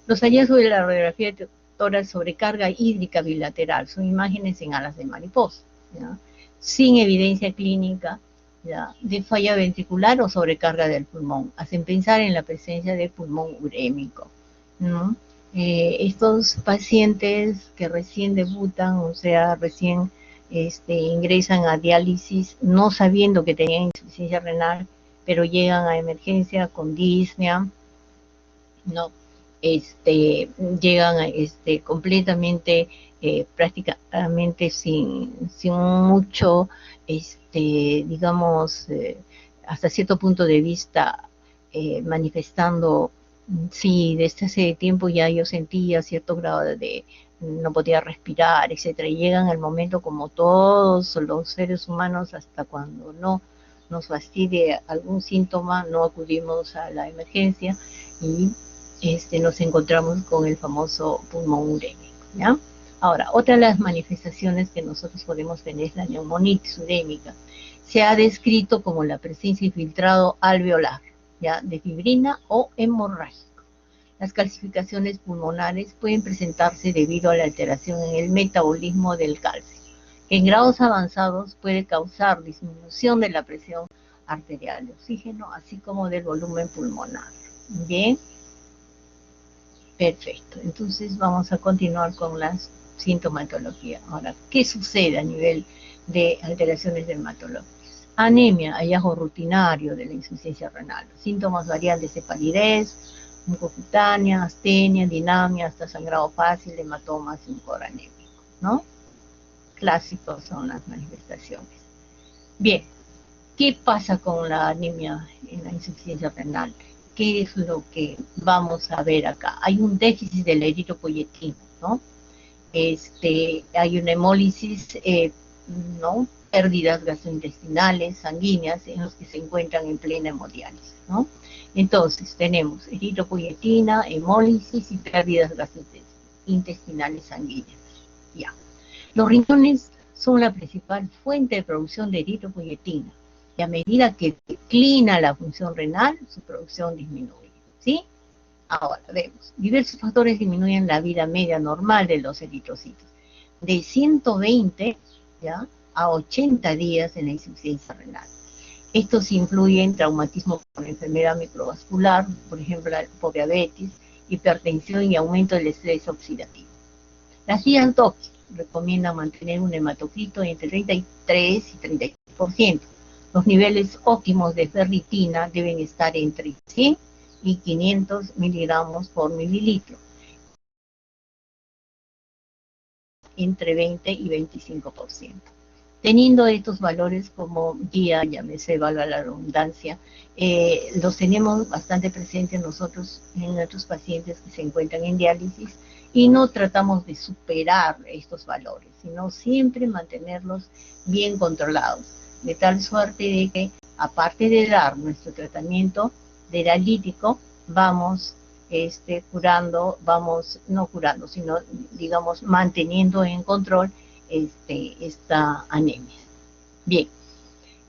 B: Los hallazgos de la radiografía de tórax sobre carga hídrica bilateral son imágenes en alas de mariposa, ¿ya? Sin evidencia clínica, ¿ya? De falla ventricular o sobrecarga del pulmón. Hacen pensar en la presencia de pulmón urémico, ¿no? Estos pacientes que recién debutan, o sea, recién ingresan a diálisis no sabiendo que tenían insuficiencia renal, pero llegan a emergencia con disnea, ¿no? Llegan completamente, prácticamente sin mucho, digamos, hasta cierto punto de vista, manifestando, sí, desde hace tiempo ya yo sentía cierto grado de no podía respirar, etcétera, y llegan al momento como todos los seres humanos, hasta cuando no nos fastidie algún síntoma, no acudimos a la emergencia y nos encontramos con el famoso pulmón urémico, ¿ya? Ahora, otra de las manifestaciones que nosotros podemos tener es la neumonitis urémica. Se ha descrito como la presencia de filtrado alveolar, ¿ya? De fibrina o hemorrágico. Las calcificaciones pulmonares pueden presentarse debido a la alteración en el metabolismo del calcio, que en grados avanzados puede causar disminución de la presión arterial de oxígeno, así como del volumen pulmonar. Bien, perfecto. Entonces vamos a continuar con la sintomatología. Ahora, ¿qué sucede a nivel de alteraciones dermatológicas? Anemia, hallazgo rutinario de la insuficiencia renal. Síntomas varían desde palidez, mucocutánea, astenia, dinamia, hasta sangrado fácil, hematomas y un cor anémico, ¿no? Clásicos son las manifestaciones. Bien, ¿qué pasa con la anemia en la insuficiencia renal? ¿Qué es lo que vamos a ver acá? Hay un déficit de la eritropoyetina, ¿no? Hay una hemólisis, ¿no? Pérdidas gastrointestinales, sanguíneas, en los que se encuentran en plena hemodiálisis, ¿no? Entonces, tenemos eritropoyetina, hemólisis y pérdidas gastrointestinales sanguíneas. Ya. Los riñones son la principal fuente de producción de eritropoyetina, y a medida que declina la función renal, su producción disminuye, ¿sí? Ahora, vemos, diversos factores disminuyen la vida media normal de los eritrocitos, de 120, ¿ya?, a 80 días en la insuficiencia renal. Estos incluyen traumatismo por enfermedad microvascular, por ejemplo, la diabetes, hipertensión y aumento del estrés oxidativo. Las guías DOC recomiendan mantener un hematocrito entre 33 y 36%. Los niveles óptimos de ferritina deben estar entre 100 y 500 miligramos por mililitro, entre 20 y 25%. Teniendo estos valores como guía, llámese valga la redundancia, los tenemos bastante presentes nosotros en nuestros pacientes que se encuentran en diálisis, y no tratamos de superar estos valores, sino siempre mantenerlos bien controlados, de tal suerte de que, aparte de dar nuestro tratamiento dialítico, vamos no curando, sino, digamos, manteniendo en control esta anemia. Bien,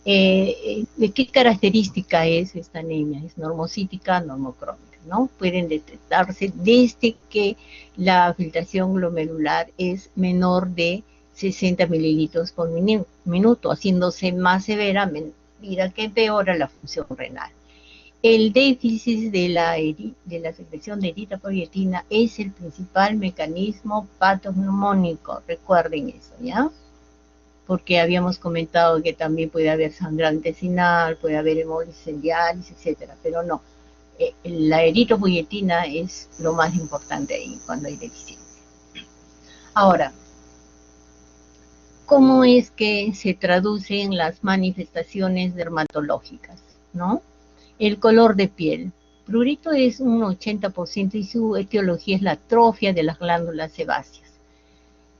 B: ¿de qué característica es esta anemia? Es normocítica, normocrónica, ¿no? Pueden detectarse desde que la filtración glomerular es menor de 60 mililitros por minuto, haciéndose más severa a medida que empeora la función renal. El déficit de la secreción de eritropoyetina es el principal mecanismo patognomónico, recuerden eso, ¿ya? Porque habíamos comentado que también puede haber sangrado intestinal, puede haber hemólisis en diálisis, etcétera, pero no. La eritropoyetina es lo más importante ahí cuando hay deficiencia. Ahora, ¿cómo es que se traducen las manifestaciones dermatológicas, no? El color de piel. Prurito es un 80% y su etiología es la atrofia de las glándulas sebáceas,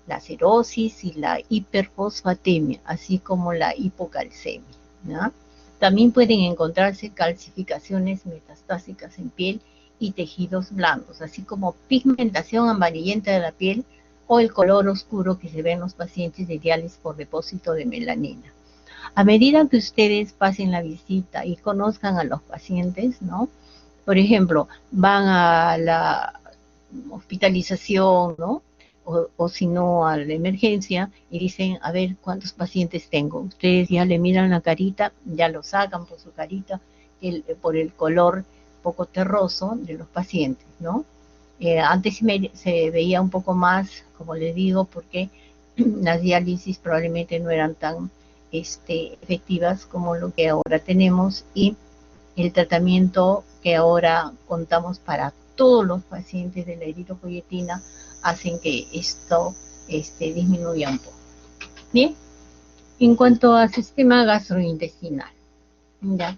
B: la cirrosis y la hiperfosfatemia, así como la hipocalcemia, ¿no? También pueden encontrarse calcificaciones metastásicas en piel y tejidos blandos, así como pigmentación amarillenta de la piel o el color oscuro que se ve en los pacientes de diálisis por depósito de melanina. A medida que ustedes pasen la visita y conozcan a los pacientes, ¿no? Por ejemplo, van a la hospitalización, ¿no? O si no, a la emergencia, y dicen, a ver, ¿cuántos pacientes tengo? Ustedes ya le miran la carita, ya lo sacan por su carita, por el color poco terroso de los pacientes, ¿no? Antes se veía un poco más, como les digo, porque las diálisis probablemente no eran tan efectivas como lo que ahora tenemos, y el tratamiento que ahora contamos para todos los pacientes de la eritropoyetina hacen que esto disminuya un poco. Bien, en cuanto al sistema gastrointestinal, ¿ya?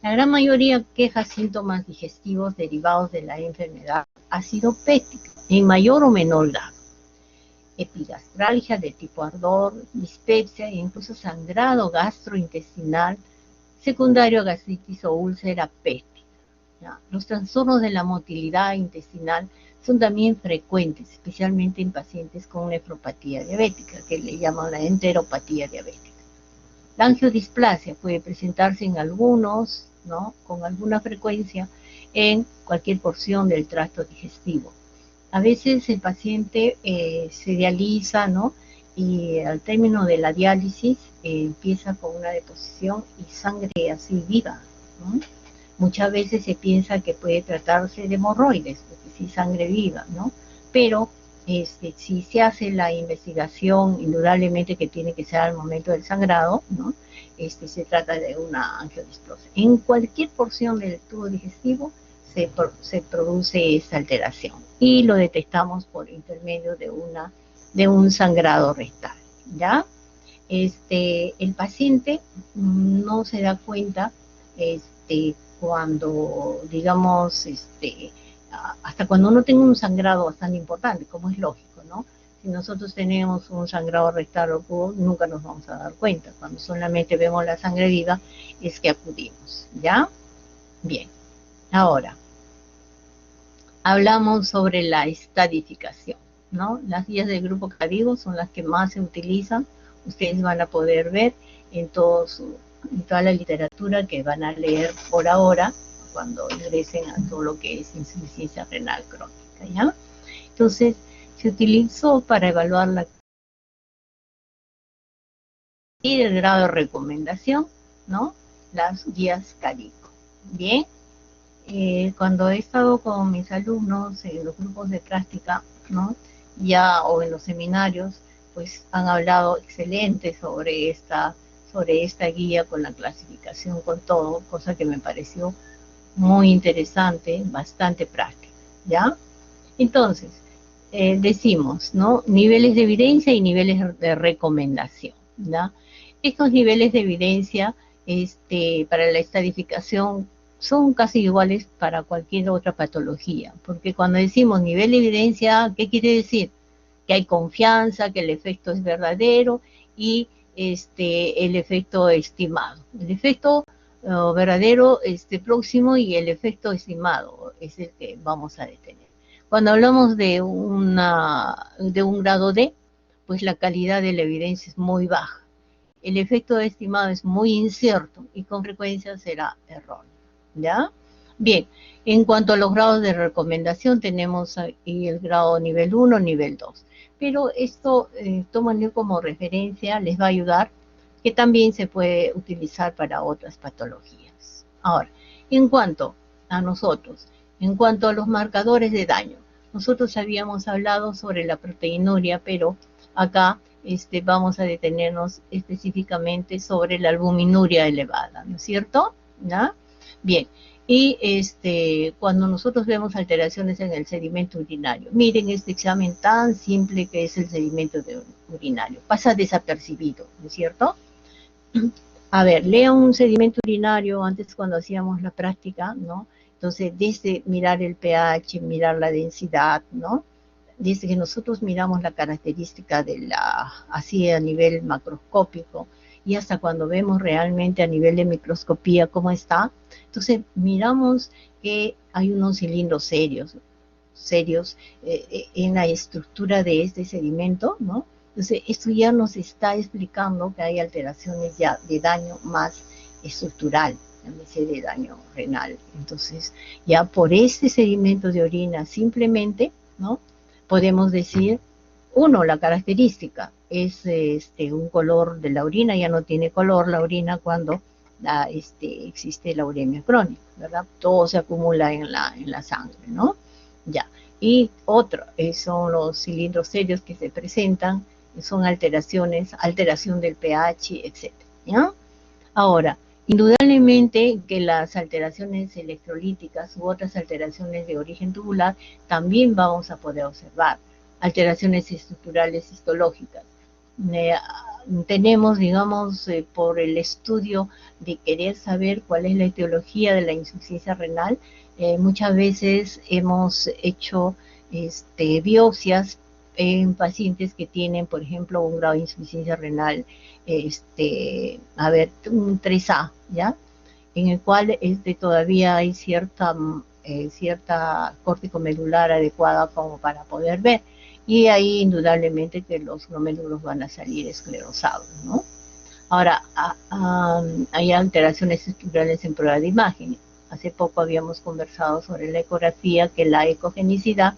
B: La gran mayoría queja síntomas digestivos derivados de la enfermedad acidopética, en mayor o menor grado. Epigastralgia de tipo ardor, dispepsia e incluso sangrado gastrointestinal secundario a gastritis o úlcera péptica. ¿Ya? Los trastornos de la motilidad intestinal son también frecuentes, especialmente en pacientes con nefropatía diabética, que le llaman la enteropatía diabética. La angiodisplasia puede presentarse en algunos, ¿no?, con alguna frecuencia en cualquier porción del tracto digestivo. A veces el paciente se dializa, ¿no?, y al término de la diálisis empieza con una deposición y sangre así viva, ¿no? Muchas veces se piensa que puede tratarse de hemorroides, porque sí sangre viva, ¿no? Pero si se hace la investigación, indudablemente que tiene que ser al momento del sangrado, ¿no? Se trata de una angiodisplasia. En cualquier porción del tubo digestivo se produce esta alteración y lo detectamos por intermedio de un sangrado rectal, ¿ya? El paciente no se da cuenta cuando, digamos, hasta cuando uno tenga un sangrado bastante importante, como es lógico, ¿no? Si nosotros tenemos un sangrado rectal o nunca nos vamos a dar cuenta. Cuando solamente vemos la sangre viva es que acudimos, ¿ya? Bien, ahora hablamos sobre la estadificación, ¿no? Las guías del grupo Cadigo son las que más se utilizan. Ustedes van a poder ver en toda la literatura que van a leer por ahora cuando ingresen a todo lo que es insuficiencia renal crónica, ¿ya? Entonces, se utilizó para evaluar la y el grado de recomendación, ¿no? Las guías Cadigo. Bien, cuando he estado con mis alumnos en los grupos de práctica, ¿no? Ya o en los seminarios, pues han hablado excelente sobre esta guía con la clasificación, con todo, cosa que me pareció muy interesante, bastante práctica, ¿ya? Entonces, decimos, ¿no? Niveles de evidencia y niveles de recomendación, ¿ya? Estos niveles de evidencia para la estadificación son casi iguales para cualquier otra patología, porque cuando decimos nivel de evidencia, ¿qué quiere decir? Que hay confianza, que el efecto es verdadero y el efecto estimado. El efecto verdadero próximo y el efecto estimado es el que vamos a detener. Cuando hablamos de un grado D, pues la calidad de la evidencia es muy baja. El efecto estimado es muy incierto y con frecuencia será erróneo, ¿ya? Bien, en cuanto a los grados de recomendación, tenemos aquí el grado nivel 1, nivel 2. Pero esto, tómenlo como referencia, les va a ayudar, que también se puede utilizar para otras patologías. Ahora, en cuanto a nosotros, en cuanto a los marcadores de daño, nosotros habíamos hablado sobre la proteinuria, pero acá vamos a detenernos específicamente sobre la albuminuria elevada, ¿no es cierto? ¿Ya? Bien, y cuando nosotros vemos alteraciones en el sedimento urinario, miren este examen tan simple que es el sedimento urinario, pasa desapercibido, ¿no es cierto? A ver, lea un sedimento urinario antes cuando hacíamos la práctica, ¿no? Entonces, desde mirar el pH, mirar la densidad, ¿no? Desde que nosotros miramos la característica así a nivel macroscópico y hasta cuando vemos realmente a nivel de microscopía cómo está, entonces miramos que hay unos cilindros serios en la estructura de este sedimento, ¿no? Entonces, esto ya nos está explicando que hay alteraciones ya de daño más estructural, de daño renal. Entonces, ya por este sedimento de orina simplemente, ¿no? Podemos decir, uno, la característica es un color de la orina, ya no tiene color la orina cuando existe la uremia crónica, ¿verdad? Todo se acumula en la sangre, ¿no? Ya. Y otro, son los cilindros serios que se presentan, son alteración del pH, etc. ¿Ya? Ahora, indudablemente que las alteraciones electrolíticas u otras alteraciones de origen tubular también vamos a poder observar. Alteraciones estructurales histológicas. Tenemos, digamos, por el estudio de querer saber cuál es la etiología de la insuficiencia renal, muchas veces hemos hecho biopsias en pacientes que tienen, por ejemplo, un grado de insuficiencia renal, un 3A, ¿ya? En el cual todavía hay cierta córtico medular adecuada como para poder ver. Y ahí indudablemente que los glomérulos van a salir esclerosados, ¿no? Ahora, hay alteraciones estructurales en prueba de imagen. Hace poco habíamos conversado sobre la ecografía, que la ecogenicidad,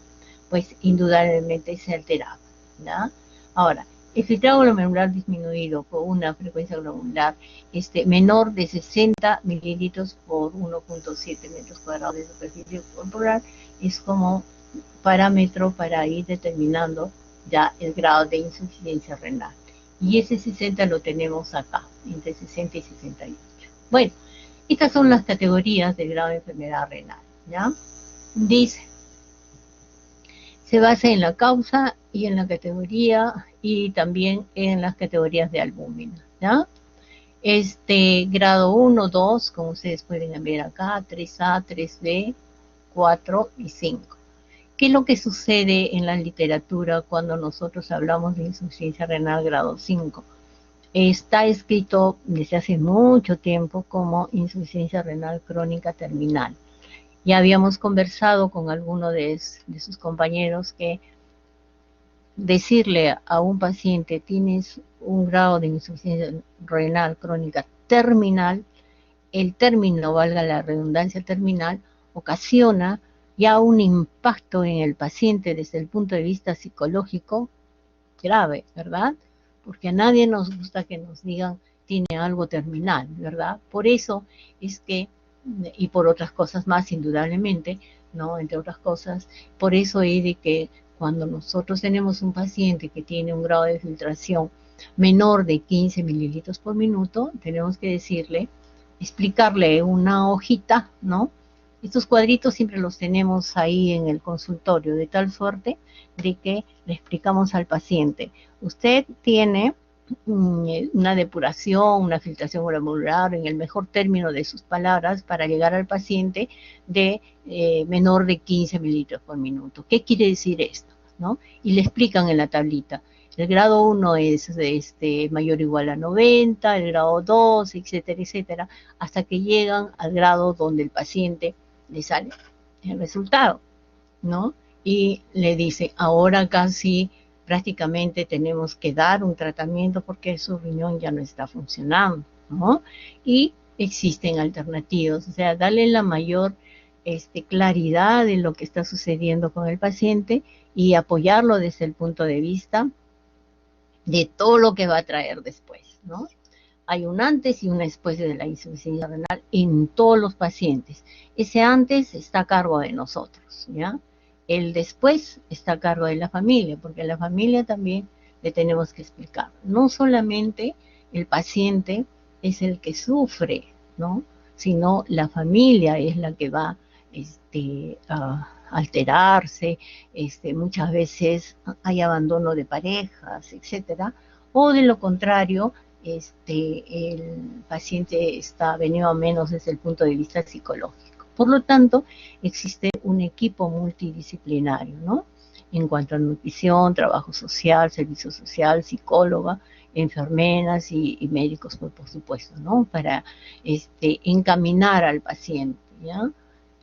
B: pues indudablemente se alteraba, ¿no? Ahora, El filtrado glomerular disminuido con una frecuencia glomerular menor de 60 mililitros por 1.7 metros cuadrados de superficie corporal es como parámetro para ir determinando ya el grado de insuficiencia renal. Y ese 60 lo tenemos acá, entre 60 y 68. Bueno, estas son las categorías del grado de enfermedad renal, ¿ya? Dice, se basa en la causa y en la categoría y también en las categorías de albúmina, ¿ya? Grado 1, 2, como ustedes pueden ver acá, 3A, 3B, 4 y 5. ¿Qué es lo que sucede en la literatura cuando nosotros hablamos de insuficiencia renal grado 5? Está escrito desde hace mucho tiempo como insuficiencia renal crónica terminal. Ya habíamos conversado con alguno de sus compañeros que decirle a un paciente tienes un grado de insuficiencia renal crónica terminal, el término, valga la redundancia terminal, ocasiona ya un impacto en el paciente desde el punto de vista psicológico grave, ¿verdad? Porque a nadie nos gusta que nos digan tiene algo terminal, ¿verdad? Por eso es que, y por otras cosas más, indudablemente, ¿no? Entre otras cosas, por eso es de que cuando nosotros tenemos un paciente que tiene un grado de filtración menor de 15 mililitros por minuto, tenemos que decirle, explicarle una hojita, ¿no? Estos cuadritos siempre los tenemos ahí en el consultorio, de tal suerte de que le explicamos al paciente, usted tiene una depuración, una filtración glomerular, en el mejor término de sus palabras, para llegar al paciente de menor de 15 mililitros por minuto. ¿Qué quiere decir esto? ¿No? Y le explican en la tablita. El grado 1 es mayor o igual a 90, el grado 2, etcétera, etcétera, hasta que llegan al grado donde el paciente le sale el resultado, ¿no? Y le dice, ahora casi prácticamente tenemos que dar un tratamiento porque su riñón ya no está funcionando, ¿no? Y existen alternativas, o sea, darle la mayor claridad de lo que está sucediendo con el paciente y apoyarlo desde el punto de vista de todo lo que va a traer después, ¿no? Hay un antes y un después de la insuficiencia renal en todos los pacientes. Ese antes está a cargo de nosotros, ¿ya? El después está a cargo de la familia, porque a la familia también le tenemos que explicar. No solamente el paciente es el que sufre, ¿no? Sino la familia es la que va a alterarse, muchas veces hay abandono de parejas, etcétera, o de lo contrario, el paciente está venido a menos desde el punto de vista psicológico. Por lo tanto, existe un equipo multidisciplinario, ¿no? En cuanto a nutrición, trabajo social, servicio social, psicóloga, enfermeras y médicos, pues, por supuesto, ¿no? Para encaminar al paciente, ¿ya?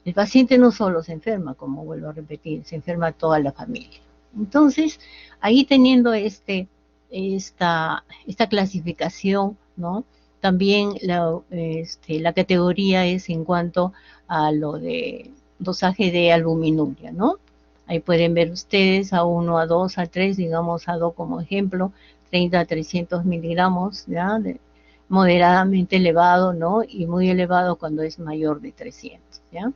B: El paciente no solo se enferma, como vuelvo a repetir, se enferma toda la familia. Entonces, ahí teniendo esta clasificación, ¿no? También la categoría es en cuanto a lo de dosaje de albuminuria, ¿no? Ahí pueden ver ustedes a 1, a 2, a 3, digamos a 2 como ejemplo, 30 a 300 miligramos, ¿ya? Moderadamente elevado, ¿no? Y muy elevado cuando es mayor de 300, ¿ya?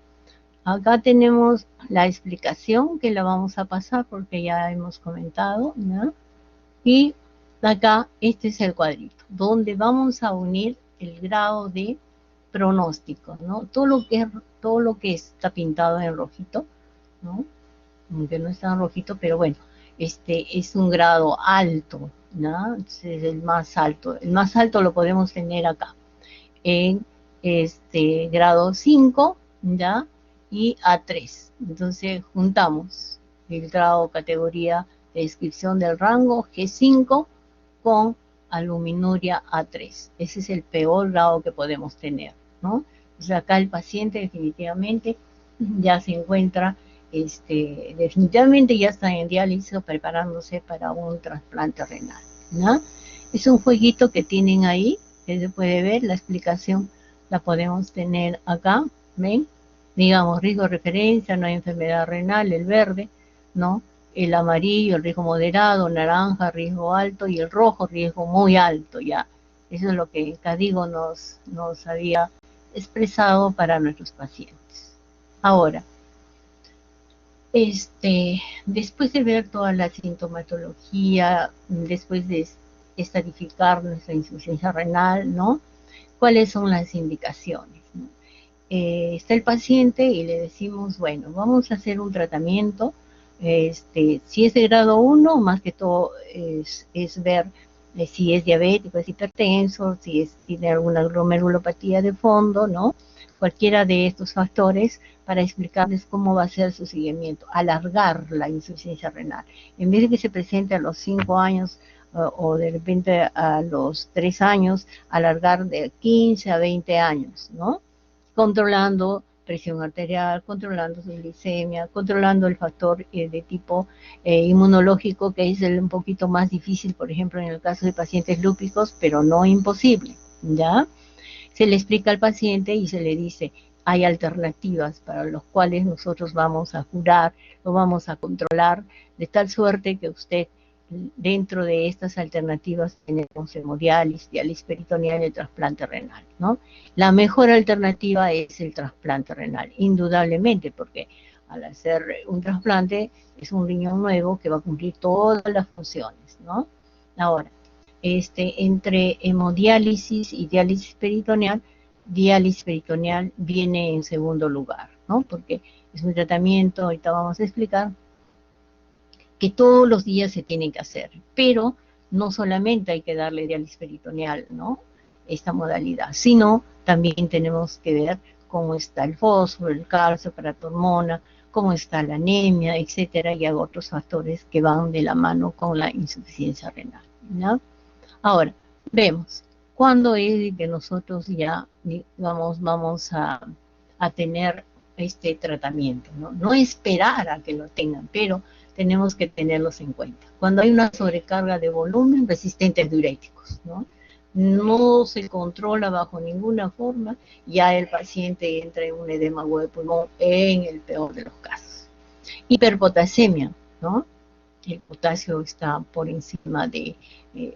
B: Acá tenemos la explicación que la vamos a pasar porque ya hemos comentado, ¿no? Y acá este es el cuadrito, donde vamos a unir el grado de pronóstico, ¿no? Todo lo que está pintado en rojito, ¿no? Aunque no está en rojito, pero bueno, es un grado alto, ¿no? Es el más alto. El más alto lo podemos tener acá, en grado 5, ¿ya? Y A3. Entonces juntamos el grado categoría de descripción del rango G5 con albuminuria A3. Ese es el peor grado que podemos tener, ¿no? O sea, acá el paciente definitivamente ya se encuentra, definitivamente ya está en diálisis preparándose para un trasplante renal, ¿no? Es un jueguito que tienen ahí, que se puede ver, la explicación la podemos tener acá, ¿ven? Digamos, riesgo de referencia, no hay enfermedad renal, el verde, ¿no? el amarillo, el riesgo moderado, naranja, riesgo alto, y el rojo, riesgo muy alto, ya. Eso es lo que Cadigo nos había expresado para nuestros pacientes. Ahora, después de ver toda la sintomatología, después de estadificar nuestra insuficiencia renal, ¿no? ¿Cuáles son las indicaciones, ¿no? Está el paciente y le decimos, bueno, vamos a hacer un tratamiento, si es de grado 1, más que todo es ver si es diabético, es hipertenso, si tiene alguna glomerulopatía de fondo, ¿no? Cualquiera de estos factores para explicarles cómo va a ser su seguimiento, alargar la insuficiencia renal. En vez de que se presente a los 5 años o de repente a los 3 años, alargar de 15 a 20 años, ¿no? Controlando presión arterial, controlando su glicemia, controlando el factor de tipo inmunológico, que es un poquito más difícil, por ejemplo, en el caso de pacientes lúpicos, pero no imposible, ¿ya? Se le explica al paciente y se le dice, hay alternativas para los cuales nosotros vamos a curar, lo vamos a controlar, de tal suerte que usted, dentro de estas alternativas, tenemos hemodiálisis, diálisis peritoneal y el trasplante renal, ¿no? La mejor alternativa es el trasplante renal, indudablemente, porque al hacer un trasplante es un riñón nuevo que va a cumplir todas las funciones, ¿no? Ahora, entre hemodiálisis y diálisis peritoneal viene en segundo lugar, ¿no? Porque es un tratamiento, ahorita vamos a explicar, que todos los días se tiene que hacer, pero no solamente hay que darle diálisis peritoneal, ¿no? Esta modalidad, sino también tenemos que ver cómo está el fósforo, el calcio, paratormona, cómo está la anemia, etcétera, y hay otros factores que van de la mano con la insuficiencia renal, ¿no? Ahora, vemos, ¿cuándo es que nosotros ya vamos a tener este tratamiento, ¿no? No esperar a que lo tengan, pero tenemos que tenerlos en cuenta. Cuando hay una sobrecarga de volumen, resistentes diuréticos, ¿no? No se controla bajo ninguna forma, ya el paciente entra en un edema agudo de pulmón en el peor de los casos. Hiperpotasemia, ¿no? El potasio está por encima de,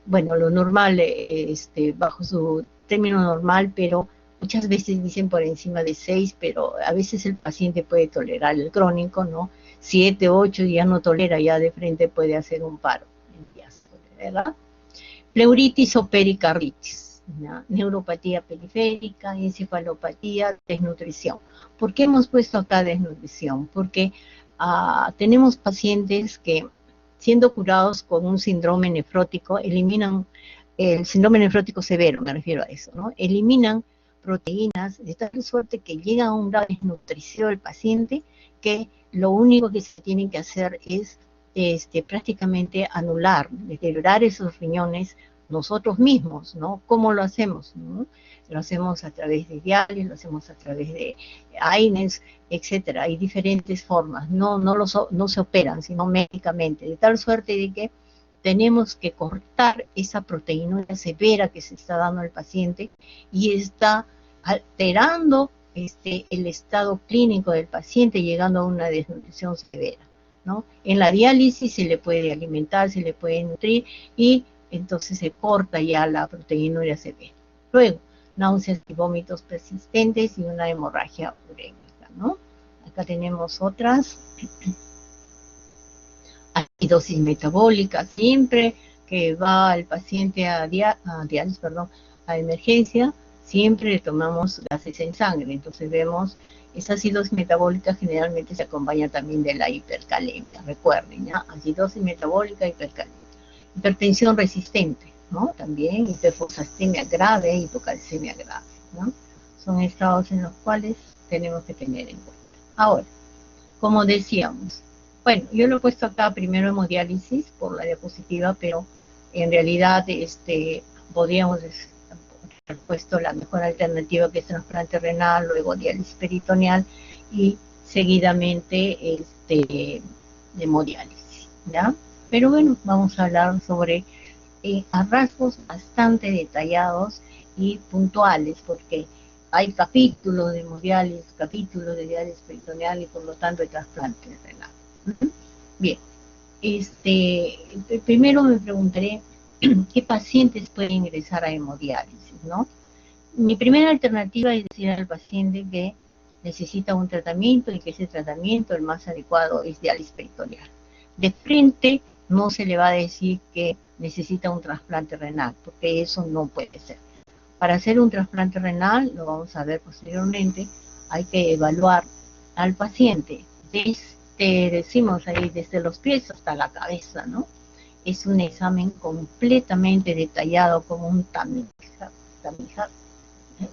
B: bueno, lo normal, bajo su término normal, pero muchas veces dicen por encima de 6, pero a veces el paciente puede tolerar el crónico, ¿no? 7, 8 ya no tolera, ya de frente puede hacer un paro, ¿verdad? Pleuritis o pericarditis, ¿no? Neuropatía periférica, encefalopatía, desnutrición. ¿Por qué hemos puesto acá desnutrición? Porque tenemos pacientes que, siendo curados con un síndrome nefrótico, eliminan el síndrome nefrótico severo, me refiero a eso, ¿no? Eliminan proteínas de tal suerte que llega a un grado de desnutrición el paciente que lo único que se tiene que hacer es prácticamente anular, deteriorar esos riñones nosotros mismos, ¿no? ¿Cómo lo hacemos, ¿no? Lo hacemos a través de diálisis, lo hacemos a través de AINES, etcétera. Hay diferentes formas, no se operan, sino médicamente, de tal suerte de que tenemos que cortar esa proteína severa que se está dando al paciente y está alterando el estado clínico del paciente, llegando a una desnutrición severa, ¿no? En la diálisis se le puede alimentar, se le puede nutrir y entonces se corta ya la proteína severa. Luego, náuseas y vómitos persistentes y una hemorragia urémica, ¿no? Acá tenemos otras. Acidosis metabólica, siempre que va el paciente a emergencia, siempre le tomamos gases en sangre. Entonces vemos, esa acidosis metabólica generalmente se acompaña también de la hipercalemia. Recuerden, ¿ya? Acidosis metabólica, hipercalemia. Hipertensión resistente, ¿no? También hiperfosfatemia grave, hipocalcemia grave, ¿no? Son estados en los cuales tenemos que tener en cuenta. Ahora, como decíamos, bueno, yo lo he puesto acá primero hemodiálisis por la diapositiva, pero en realidad podríamos haber puesto la mejor alternativa, que es trasplante renal, luego diálisis peritoneal y seguidamente hemodiálisis, ¿ya? Pero bueno, vamos a hablar sobre a rasgos bastante detallados y puntuales, porque hay capítulos de hemodiálisis, capítulos de diálisis peritoneal y por lo tanto de trasplante renal. Bien, primero me preguntaré qué pacientes pueden ingresar a hemodiálisis, ¿no? Mi primera alternativa es decir al paciente que necesita un tratamiento y que ese tratamiento, el más adecuado, es diálisis peritoneal. De frente no se le va a decir que necesita un trasplante renal, porque eso no puede ser. Para hacer un trasplante renal, lo vamos a ver posteriormente, hay que evaluar al paciente decimos ahí, desde los pies hasta la cabeza, ¿no? Es un examen completamente detallado, como un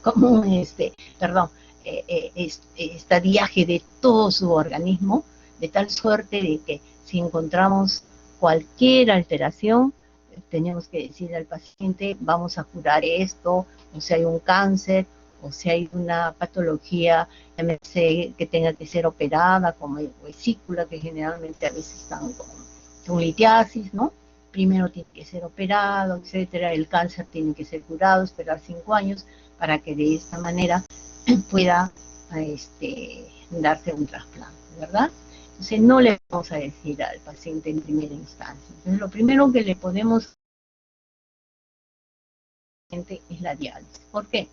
B: como un, estadiaje de todo su organismo, de tal suerte de que si encontramos cualquier alteración, tenemos que decirle al paciente, vamos a curar esto, o si hay un cáncer, o si hay una patología que tenga que ser operada, como vesícula, que generalmente a veces están con litiasis, ¿no? Primero tiene que ser operado, etcétera. El cáncer tiene que ser curado, esperar 5 años, para que de esta manera pueda darse un trasplante, ¿verdad? Entonces no le vamos a decir al paciente en primera instancia. Entonces lo primero que le podemos es la diálisis. ¿Por qué?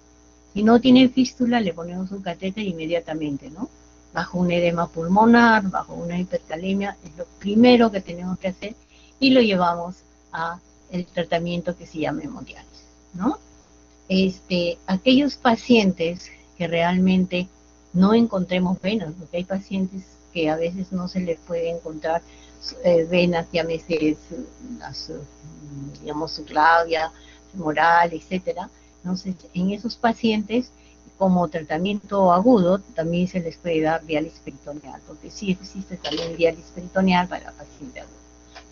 B: Si no tiene fístula, le ponemos un catéter inmediatamente, ¿no? Bajo un edema pulmonar, bajo una hipercalemia, es lo primero que tenemos que hacer y lo llevamos a el tratamiento que se llama hemodiálisis, ¿no? Aquellos pacientes que realmente no encontremos venas, porque hay pacientes que a veces no se les puede encontrar venas, llámese digamos, subclavia, femoral, etcétera. Entonces, en esos pacientes, como tratamiento agudo, también se les puede dar diálisis peritoneal, porque sí existe también diálisis peritoneal para paciente agudo.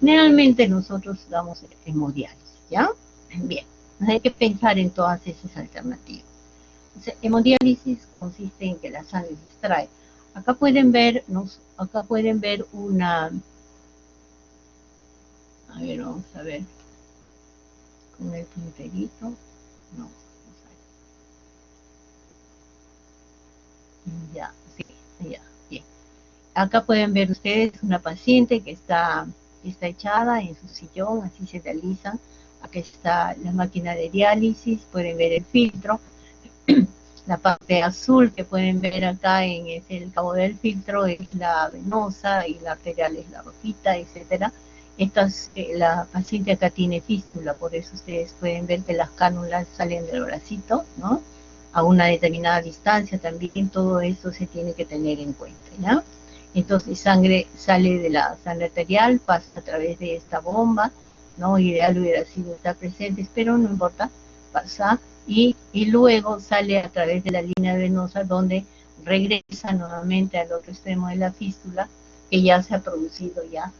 B: Generalmente nosotros damos hemodiálisis, ¿ya? Bien, hay que pensar en todas esas alternativas. Entonces, hemodiálisis consiste en que la sangre se extrae. Acá pueden ver una... A ver, vamos a ver. Con el punterito. No. Ya, sí, ya, bien. Acá pueden ver ustedes una paciente que está echada en su sillón, así se dializan. Acá está la máquina de diálisis, pueden ver el filtro. La parte azul que pueden ver acá es el cabo del filtro, es la venosa, y la arterial es la rojita, etcétera. La paciente acá tiene fístula, por eso ustedes pueden ver que las cánulas salen del bracito, ¿no? A una determinada distancia también, todo eso se tiene que tener en cuenta, ¿ya? Entonces sangre sale de la sangre arterial, pasa a través de esta bomba, ¿no? Ideal hubiera sido estar presentes, pero no importa, pasa, y luego sale a través de la línea venosa, donde regresa nuevamente al otro extremo de la fístula, que ya se ha producido ya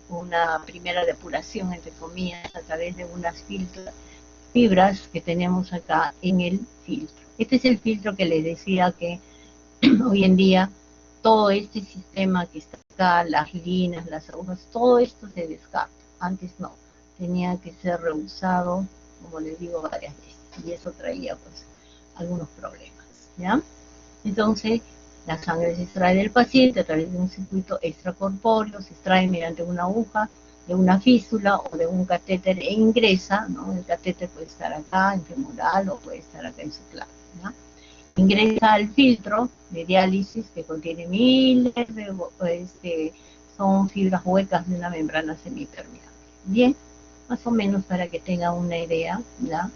B: una primera depuración, entre comillas, a través de unas fibras que tenemos acá en el filtro. Este es el filtro que les decía que hoy en día todo este sistema que está acá, las líneas, las agujas, todo esto se descarta. Antes no, tenía que ser reusado, como les digo, varias veces, y eso traía pues algunos problemas, ¿ya? Entonces, la sangre se extrae del paciente a través de un circuito extracorpóreo, se extrae mediante una aguja de una fístula o de un catéter e ingresa, ¿no? El catéter puede estar acá, en femoral, o puede estar acá en su clave, ¿no? Ingresa al filtro de diálisis que contiene miles de, son fibras huecas de una membrana semipermeable. Bien, más o menos para que tenga una idea, ¿ya?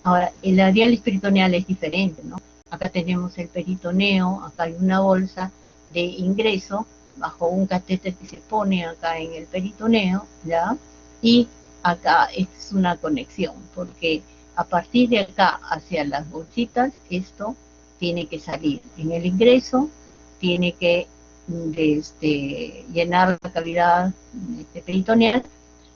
B: Ahora, la diálisis peritoneal es diferente, ¿no? Acá tenemos el peritoneo, acá hay una bolsa de ingreso bajo un catéter que se pone acá en el peritoneo, ¿ya? Y acá es una conexión, porque a partir de acá hacia las bolsitas, esto tiene que salir. En el ingreso tiene que llenar la cavidad peritoneal,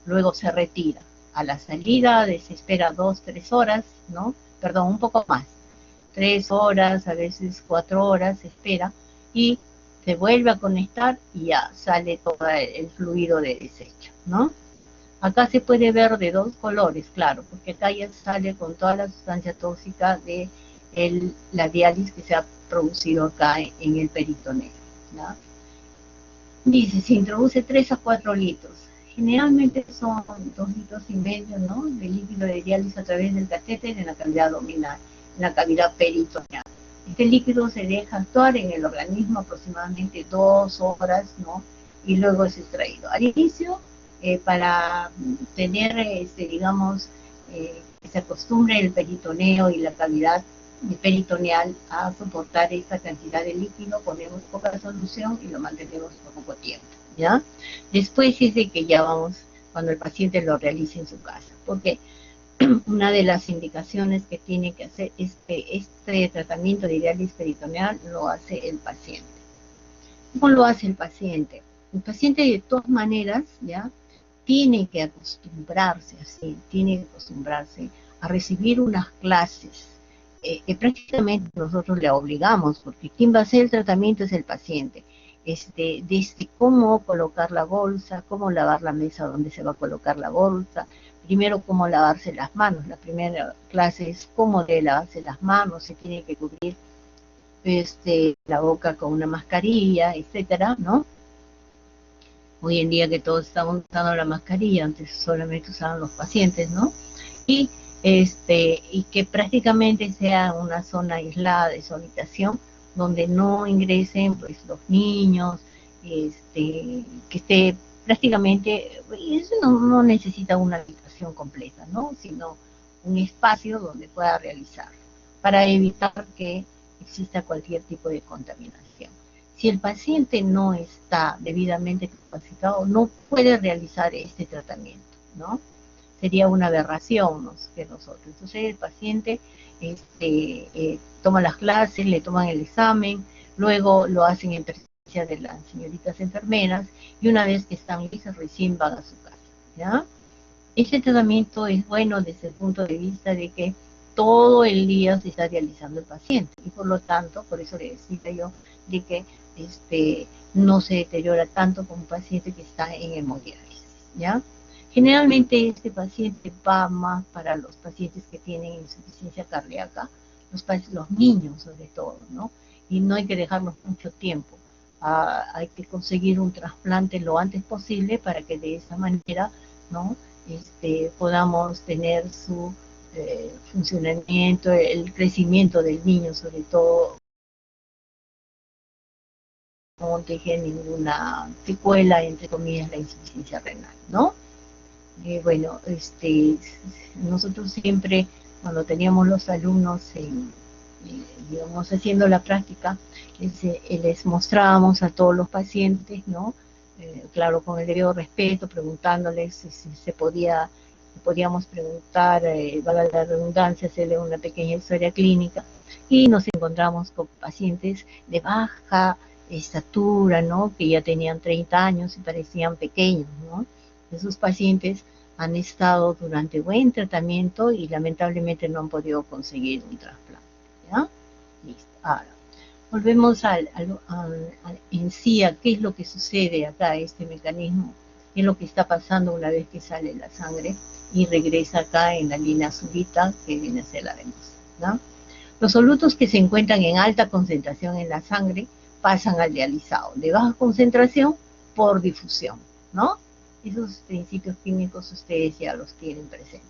B: luego se retira. A la salida se espera 2-3 horas, ¿no? Perdón, un poco más. 3 horas, a veces 4 horas se espera, y se vuelve a conectar y ya sale todo el fluido de desecho, ¿no? Acá se puede ver de 2 colores, claro, porque acá ya sale con toda la sustancia tóxica de la diálisis que se ha producido acá en el peritoneo, ¿no? Dice, se introduce 3 a 4 litros. Generalmente son 2 litros y medio, ¿no? De líquido de diálisis a través del catéter en la cavidad abdominal, en la cavidad peritoneal. Este líquido se deja actuar en el organismo aproximadamente 2 horas, ¿no? Y luego es extraído. Al inicio, para tener, digamos, que se acostumbre el peritoneo y la cavidad peritoneal a soportar esta cantidad de líquido, ponemos poca solución y lo mantenemos por poco tiempo, ¿ya? Después es de que ya vamos, cuando el paciente lo realice en su casa, porque una de las indicaciones que tiene que hacer es que este tratamiento de diálisis peritoneal lo hace el paciente. ¿Cómo lo hace el paciente? El paciente de todas maneras, ¿ya? Tiene que acostumbrarse así, tiene que acostumbrarse a recibir unas clases que prácticamente nosotros le obligamos, porque quien va a hacer el tratamiento es el paciente. Desde cómo colocar la bolsa, cómo lavar la mesa donde se va a colocar la bolsa, primero cómo lavarse las manos. La primera clase es cómo de lavarse las manos, se tiene que cubrir la boca con una mascarilla, etcétera, ¿no? Hoy en día que todos estamos usando la mascarilla, antes solamente usaban los pacientes, ¿no? Y y que prácticamente sea una zona aislada de su habitación donde no ingresen pues los niños, que esté prácticamente, eso no necesita una habitación completa, ¿no? Sino un espacio donde pueda realizar, para evitar que exista cualquier tipo de contaminación. Si el paciente no está debidamente capacitado, no puede realizar este tratamiento, ¿no? Sería una aberración que nosotros. Entonces el paciente toma las clases, le toman el examen, luego lo hacen en presencia de las señoritas enfermeras y una vez que están listos recién van a su casa, ¿ya? Este tratamiento es bueno desde el punto de vista de que todo el día se está realizando el paciente y por lo tanto, por eso le decía yo, de que no se deteriora tanto como un paciente que está en hemodiálisis, ¿ya? Generalmente este paciente va más para los pacientes que tienen insuficiencia cardíaca, los niños sobre todo, ¿no? Y no hay que dejarlos mucho tiempo. Hay que conseguir un trasplante lo antes posible para que de esa manera, ¿no? Podamos tener su funcionamiento, el crecimiento del niño sobre todo, no deje ninguna secuela, entre comillas, la insuficiencia renal, ¿no? Bueno, nosotros siempre, cuando teníamos los alumnos, digamos, haciendo la práctica, les mostrábamos a todos los pacientes, ¿no? Claro, con el debido respeto, preguntándoles si podíamos preguntar, valga la redundancia, hacerle una pequeña historia clínica, y nos encontramos con pacientes de baja estatura, ¿no? Que ya tenían 30 años y parecían pequeños, ¿no? Esos pacientes han estado durante buen tratamiento y lamentablemente no han podido conseguir un trasplante, ¿ya? Listo. Ahora, volvemos en sí a qué es lo que sucede acá, este mecanismo, qué es lo que está pasando una vez que sale la sangre y regresa acá en la línea azulita que viene a ser la venosa, ¿no? Los solutos que se encuentran en alta concentración en la sangre pasan al dializado, de baja concentración por difusión, ¿no? Esos principios químicos ustedes ya los tienen presentes.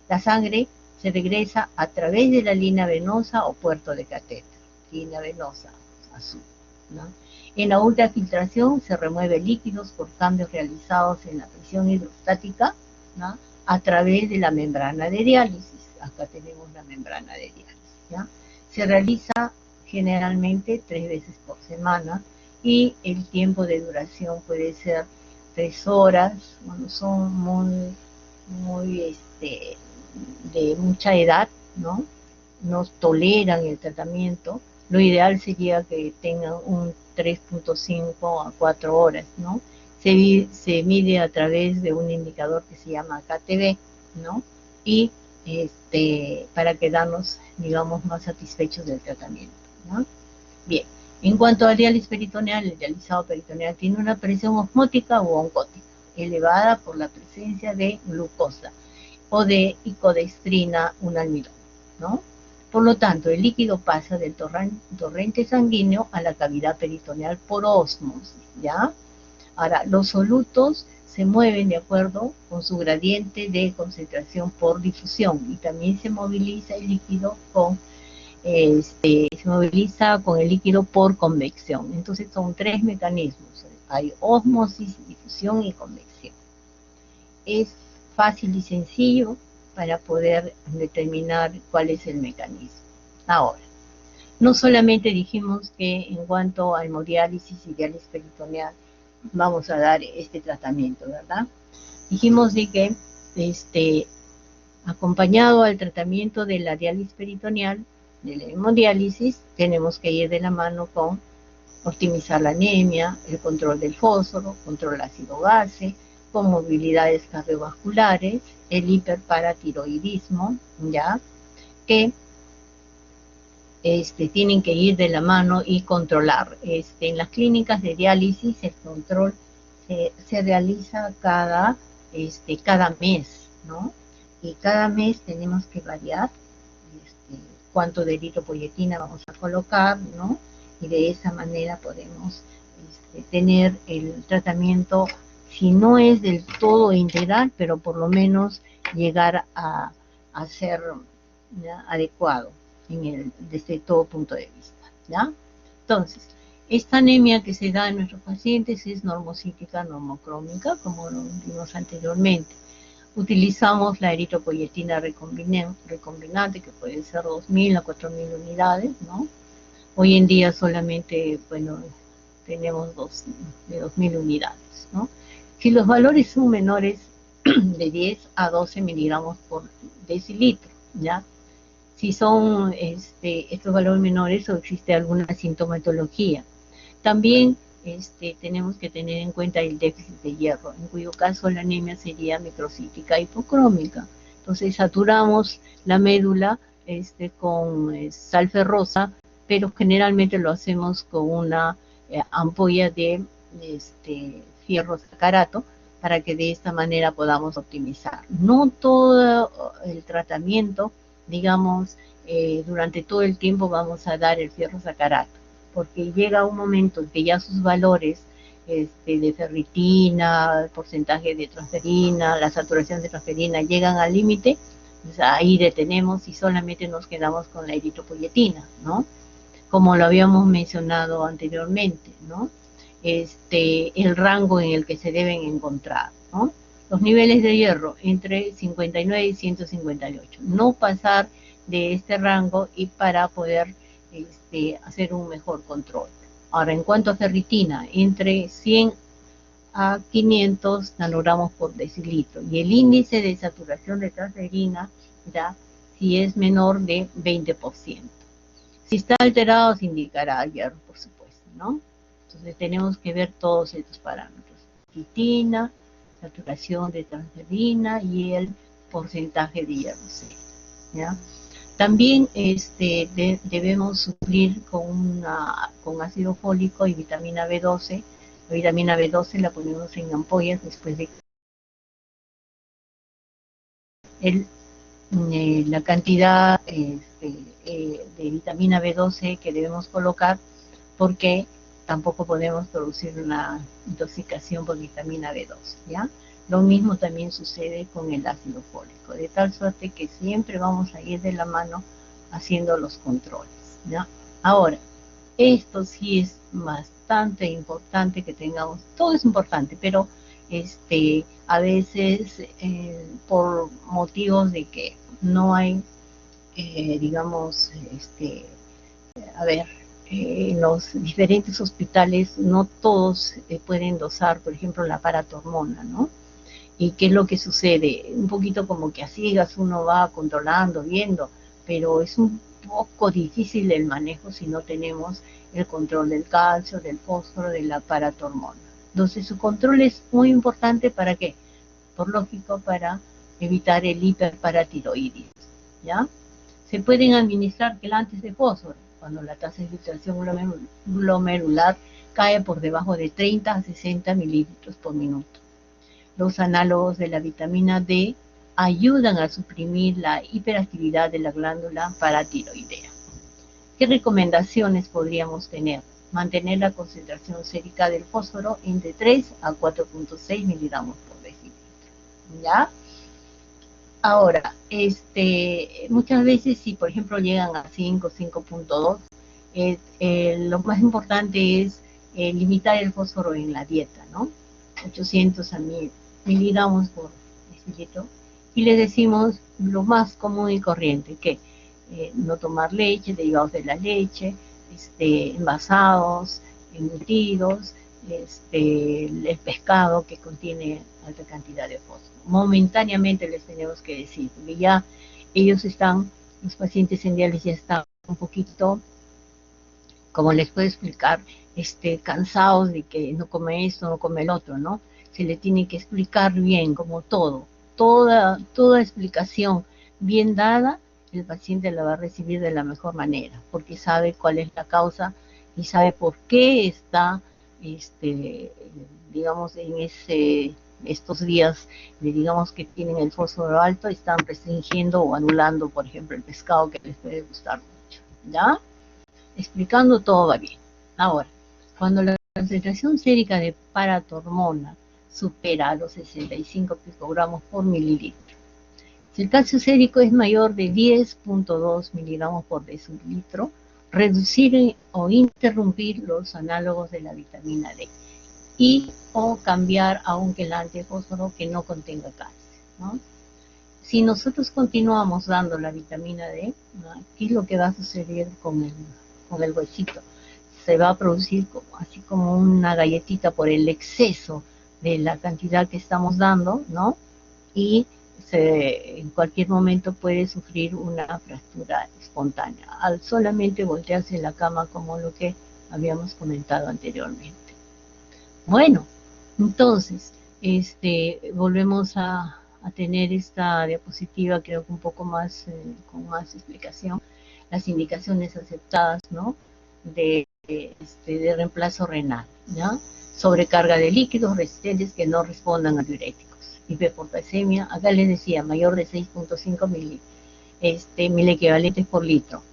B: La sangre se regresa a través de la línea venosa o puerto de catéter, línea venosa azul, ¿no? En la ultrafiltración se remueve líquidos por cambios realizados en la presión hidrostática, ¿no? A través de la membrana de diálisis. Acá tenemos la membrana de diálisis, ¿ya? Se realiza generalmente 3 veces por semana y el tiempo de duración puede ser 3 horas, cuando son muy de mucha edad, ¿no? No toleran el tratamiento. Lo ideal sería que tengan un 3.5 a 4 horas, ¿no? Se mide a través de un indicador que se llama KTV, ¿no? Y para quedarnos, digamos, más satisfechos del tratamiento, ¿no? Bien, en cuanto al diálisis peritoneal, el dializado peritoneal tiene una presión osmótica o oncótica, elevada por la presencia de glucosa o de icodestrina, un almidón, ¿no? Por lo tanto, el líquido pasa del torrente sanguíneo a la cavidad peritoneal por ósmosis, ¿ya? Ahora, los solutos se mueven de acuerdo con su gradiente de concentración por difusión y también se moviliza el líquido por convección. Entonces son tres mecanismos. Hay ósmosis, difusión y convección. Es fácil y sencillo para poder determinar cuál es el mecanismo. Ahora, no solamente dijimos que en cuanto a hemodiálisis y diálisis peritoneal vamos a dar este tratamiento, ¿verdad? Dijimos de que acompañado al tratamiento de la diálisis peritoneal, de la hemodiálisis, tenemos que ir de la mano con optimizar la anemia, el control del fósforo, control del ácido base, con movilidades cardiovasculares, el hiperparatiroidismo, ¿ya? Que tienen que ir de la mano y controlar. En las clínicas de diálisis el control se realiza cada mes, ¿no? Y cada mes tenemos que variar cuánto de eritropoyetina vamos a colocar, ¿no? Y de esa manera podemos tener el tratamiento, si no es del todo integral, pero por lo menos llegar a ser, ¿ya?, adecuado desde todo punto de vista, ¿ya? Entonces, esta anemia que se da en nuestros pacientes es normocítica, normocrómica, como lo vimos anteriormente. Utilizamos la eritropoyetina recombinante, que puede ser 2.000 a 4.000 unidades, ¿no? Hoy en día solamente, bueno, tenemos de 2.000 unidades, ¿no? Si los valores son menores de 10 a 12 miligramos por decilitro, ¿ya? Si son estos valores menores o existe alguna sintomatología. También tenemos que tener en cuenta el déficit de hierro, en cuyo caso la anemia sería microcítica hipocrómica. Entonces saturamos la médula con sal ferrosa, pero generalmente lo hacemos con una ampolla de fierro sacarato, para que de esta manera podamos optimizar. No todo el tratamiento, digamos, durante todo el tiempo vamos a dar el fierro sacarato, porque llega un momento en que ya sus valores de ferritina, el porcentaje de transferina, la saturación de transferina llegan al límite, pues ahí detenemos y solamente nos quedamos con la eritropoyetina, ¿no? Como lo habíamos mencionado anteriormente, ¿no? El rango en el que se deben encontrar, ¿no? Los niveles de hierro entre 59 y 158, no pasar de este rango y para poder hacer un mejor control. Ahora, en cuanto a ferritina, entre 100 a 500 nanogramos por decilitro, y el índice de saturación de transferina da si es menor de 20%. Si está alterado, se indicará hierro, por supuesto, ¿no? Entonces tenemos que ver todos estos parámetros: ferritina, saturación de transferina y el porcentaje de hierro, ¿ya? También debemos suplir con ácido fólico y vitamina B12. La vitamina B12 la ponemos en ampollas después de la cantidad de vitamina B12 que debemos colocar, porque tampoco podemos producir una intoxicación por vitamina B12, ¿ya? Lo mismo también sucede con el ácido fólico, de tal suerte que siempre vamos a ir de la mano haciendo los controles, ¿ya? Ahora, esto sí es bastante importante que tengamos, todo es importante, pero a veces por motivos de que no hay, digamos, en los diferentes hospitales no todos pueden dosar, por ejemplo, la paratormona, ¿no? ¿Y qué es lo que sucede? Un poquito como que a ciegas uno va controlando, viendo, pero es un poco difícil el manejo si no tenemos el control del calcio, del fósforo, de la paratormona. Entonces su control es muy importante. ¿Para qué? Por lógico, para evitar el hiperparatiroidismo, ¿ya? Se pueden administrar quelantes de fósforo cuando la tasa de filtración glomerular cae por debajo de 30 a 60 mililitros por minuto. Los análogos de la vitamina D ayudan a suprimir la hiperactividad de la glándula paratiroidea. ¿Qué recomendaciones podríamos tener? mantener la concentración sérica del fósforo entre 3 a 4.6 miligramos por decilitro, ¿ya? Ahora, muchas veces si por ejemplo llegan a 5, 5.2, lo más importante es limitar el fósforo en la dieta, ¿no? 800 a 1000 miligramos por decilitro. Y les decimos lo más común y corriente, que no tomar leche, derivados de la leche, envasados, embutidos, el pescado que contiene alta cantidad de fósforo. Momentáneamente les tenemos que decir, porque ya ellos están, los pacientes en diálisis ya están un poquito, como les puedo explicar, cansados de que no come esto, no come el otro, ¿no? Se le tiene que explicar bien, como toda explicación bien dada, el paciente la va a recibir de la mejor manera, porque sabe cuál es la causa y sabe por qué está, digamos, en estos días, digamos, que tienen el fósforo alto, están restringiendo o anulando, por ejemplo, el pescado que les puede gustar mucho, ¿ya? Explicando todo va bien. Ahora, cuando la concentración sérica de paratormona supera los 65 picogramos por mililitro, si el calcio sérico es mayor de 10.2 miligramos por decilitro, reducir o interrumpir los análogos de la vitamina D y o cambiar a un quelante fósforo que no contenga calcio, ¿no? Si nosotros continuamos dando la vitamina D, ¿no? ¿Qué es lo que va a suceder con el huesito? Se va a producir así como una galletita por el exceso de la cantidad que estamos dando, ¿no? Y en cualquier momento puede sufrir una fractura espontánea al solamente voltearse en la cama, como lo que habíamos comentado anteriormente. Bueno, entonces, volvemos a tener esta diapositiva, creo que un poco más, con más explicación, las indicaciones aceptadas, ¿no? De reemplazo renal, ¿ya? Sobrecarga de líquidos resistentes que no respondan a diuréticos. Hiperpotasemia, acá les decía, mayor de 6.5 mil equivalentes por litro.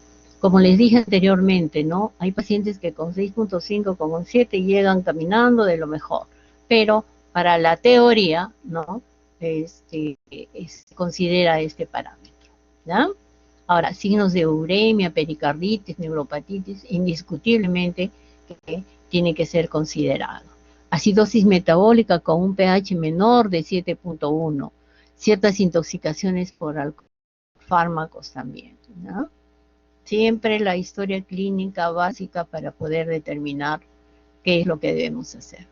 B: Como les dije anteriormente, ¿no? Hay pacientes que con 6.5, con 7 llegan caminando de lo mejor, pero para la teoría, ¿no? Se considera este parámetro, ¿ya? Ahora, signos de uremia, pericarditis, neuropatitis, indiscutiblemente que tiene que ser considerado. Acidosis metabólica con un pH menor de 7.1, ciertas intoxicaciones por fármacos también, ¿no? Siempre la historia clínica básica para poder determinar qué es lo que debemos hacer.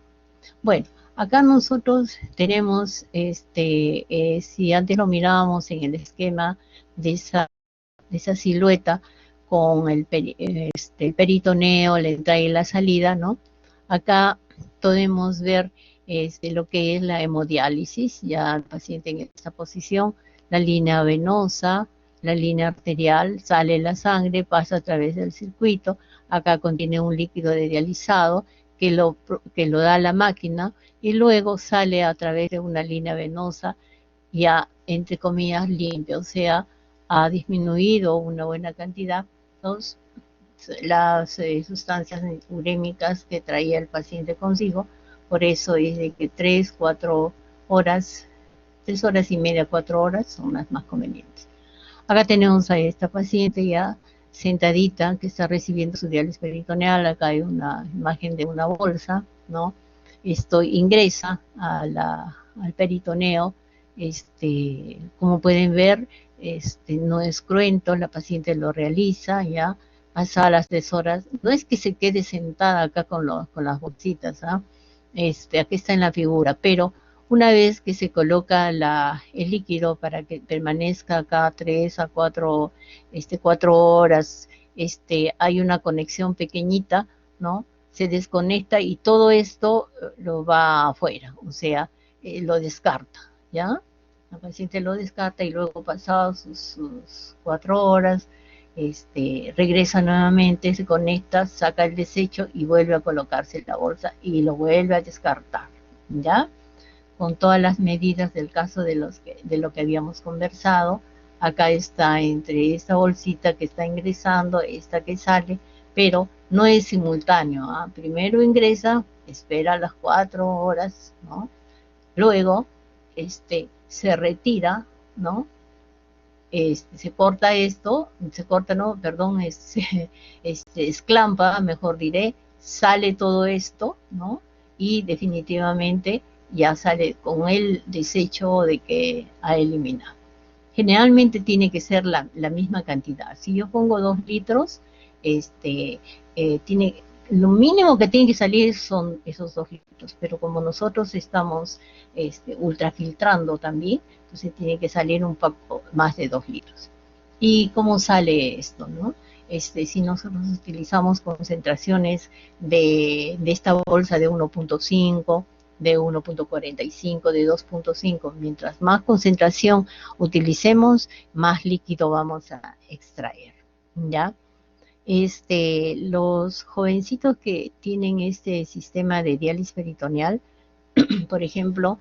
B: Bueno, acá nosotros tenemos, si antes lo mirábamos en el esquema de esa silueta con el peritoneo, la entrada y la salida, ¿no? Acá podemos ver lo que es la hemodiálisis, ya el paciente en esta posición, la línea venosa, la línea arterial, sale la sangre, pasa a través del circuito, acá contiene un líquido de dializado que lo da la máquina y luego sale a través de una línea venosa ya, entre comillas, limpia, o sea, ha disminuido una buena cantidad las sustancias urémicas que traía el paciente consigo, por eso es de que 3 horas y media, 4 horas son las más convenientes. Acá tenemos a esta paciente ya sentadita que está recibiendo su diálisis peritoneal. Acá hay una imagen de una bolsa, ¿no? Esto ingresa al peritoneo. Como pueden ver, no es cruento, la paciente lo realiza ya, pasadas las 3 horas. No es que se quede sentada acá con las bolsitas, ¿ah? Aquí está en la figura, pero una vez que se coloca el líquido para que permanezca acá 3 a 4 horas, hay una conexión pequeñita, ¿no? Se desconecta y todo esto lo va afuera, o sea, lo descarta, ¿ya? La paciente lo descarta y luego pasadas sus 4 horas, regresa nuevamente, se conecta, saca el desecho y vuelve a colocarse en la bolsa y lo vuelve a descartar, ¿ya? Con todas las medidas del caso de lo que habíamos conversado. Acá está entre esta bolsita que está ingresando, esta que sale, pero no es simultáneo, ¿ah? Primero ingresa, espera las 4 horas, ¿no? Luego, se retira, ¿no? Se corta esto, se corta, no, perdón, esclampa, mejor diré, sale todo esto, ¿no? Y definitivamente ya sale con el desecho de que ha eliminado. Generalmente tiene que ser la misma cantidad. Si yo pongo 2 litros, tiene, lo mínimo que tiene que salir son esos 2 litros, pero como nosotros estamos ultrafiltrando también, entonces tiene que salir un poco más de 2 litros. ¿Y cómo sale esto, no? Si nosotros utilizamos concentraciones de esta bolsa de 1.5, de 1.45, de 2.5, mientras más concentración utilicemos, más líquido vamos a extraer, ¿ya? Los jovencitos que tienen este sistema de diálisis peritoneal, por ejemplo,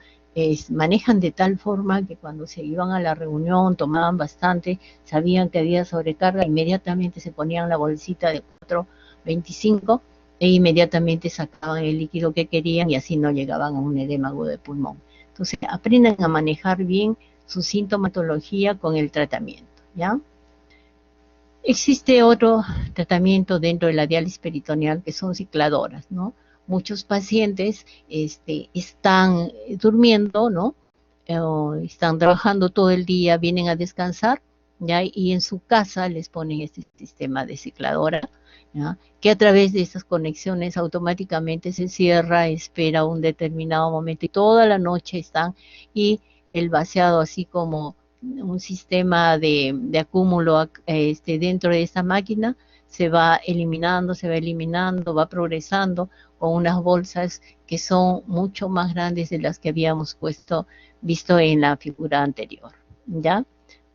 B: manejan de tal forma que cuando se iban a la reunión, tomaban bastante, sabían que había sobrecarga, inmediatamente se ponían la bolsita de 4.25 e inmediatamente sacaban el líquido que querían y así no llegaban a un edema agudo de pulmón. Entonces, aprendan a manejar bien su sintomatología con el tratamiento, ¿ya? Existe otro tratamiento dentro de la diálisis peritoneal que son cicladoras, ¿no? Muchos pacientes están durmiendo, ¿no? Están trabajando todo el día, vienen a descansar, ¿ya? Y en su casa les ponen este sistema de cicladora, ¿ya? Que a través de esas conexiones automáticamente se cierra, espera un determinado momento y toda la noche están, y el vaciado así como un sistema de acúmulo dentro de esta máquina se va eliminando, va progresando con unas bolsas que son mucho más grandes de las que habíamos visto en la figura anterior, ¿ya?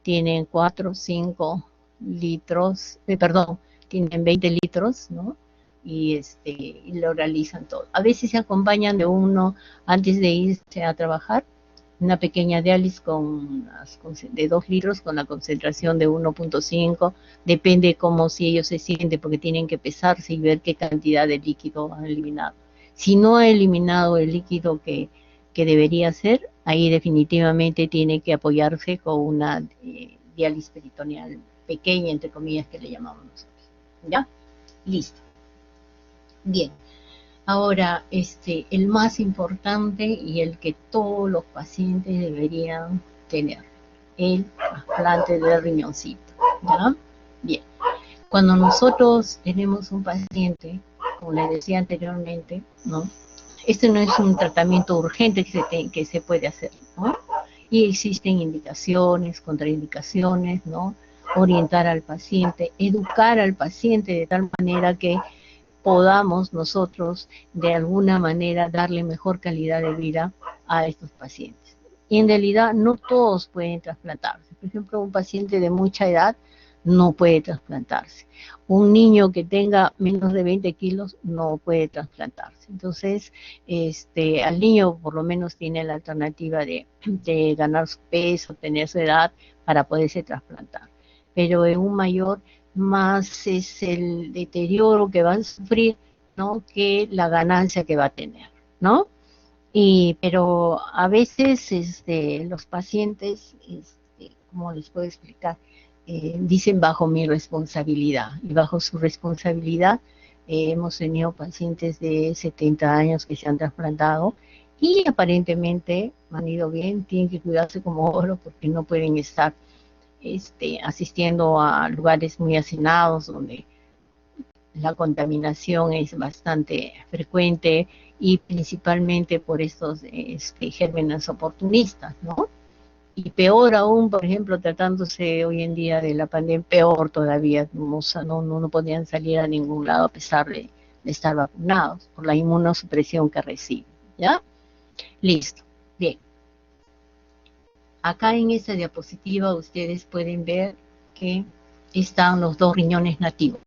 B: Tienen 4, 5 litros, perdón, tienen 20 litros, ¿no? Y lo realizan todo. A veces se acompañan de uno antes de irse a trabajar, una pequeña diálisis de 2 litros con la concentración de 1.5, depende cómo si ellos se sienten, porque tienen que pesarse y ver qué cantidad de líquido han eliminado. Si no ha eliminado el líquido que debería ser, ahí definitivamente tiene que apoyarse con una diálisis peritoneal pequeña, entre comillas, que le llamamos nosotros. ¿Ya? Listo. Bien. Ahora, el más importante y el que todos los pacientes deberían tener, el trasplante de riñoncito, ¿ya? Bien, cuando nosotros tenemos un paciente, como les decía anteriormente, ¿no? Este no es un tratamiento urgente que se puede hacer, ¿no? Y existen indicaciones, contraindicaciones, ¿no? Orientar al paciente, educar al paciente de tal manera que podamos nosotros de alguna manera darle mejor calidad de vida a estos pacientes. Y en realidad no todos pueden trasplantarse. Por ejemplo, un paciente de mucha edad no puede trasplantarse. Un niño que tenga menos de 20 kilos no puede trasplantarse. Entonces, al niño por lo menos tiene la alternativa de ganar su peso, tener su edad para poderse trasplantar. Pero en un mayor más es el deterioro que va a sufrir, ¿no? Que la ganancia que va a tener, ¿no? Pero a veces los pacientes, ¿cómo les puedo explicar? Dicen bajo mi responsabilidad, y bajo su responsabilidad hemos tenido pacientes de 70 años que se han trasplantado y aparentemente han ido bien, tienen que cuidarse como oro porque no pueden estar asistiendo a lugares muy hacinados donde la contaminación es bastante frecuente y principalmente por estos gérmenes oportunistas, ¿no? Y peor aún, por ejemplo, tratándose hoy en día de la pandemia, peor todavía, no podían salir a ningún lado a pesar de estar vacunados por la inmunosupresión que reciben, ¿ya? Listo, bien. Acá en esta diapositiva ustedes pueden ver que están los 2 riñones nativos.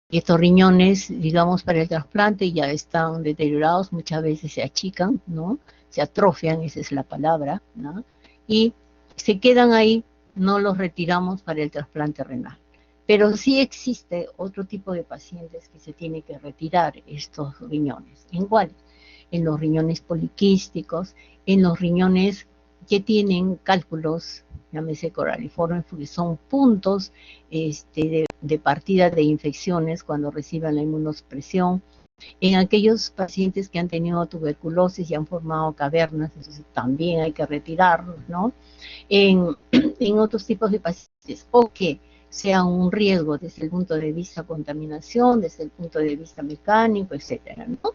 B: Y estos riñones, digamos, para el trasplante ya están deteriorados, muchas veces se achican, ¿no? Se atrofian, esa es la palabra, ¿no? Y se quedan ahí, no los retiramos para el trasplante renal. Pero sí existe otro tipo de pacientes que se tiene que retirar estos riñones. ¿En cuáles? En los riñones poliquísticos, en los riñones que tienen cálculos, llámese coraliformes, porque son puntos de partida de infecciones cuando reciben la inmunosupresión, en aquellos pacientes que han tenido tuberculosis y han formado cavernas, entonces también hay que retirarlos, ¿no? En otros tipos de pacientes, o que sea un riesgo desde el punto de vista contaminación, desde el punto de vista mecánico, etcétera, ¿no?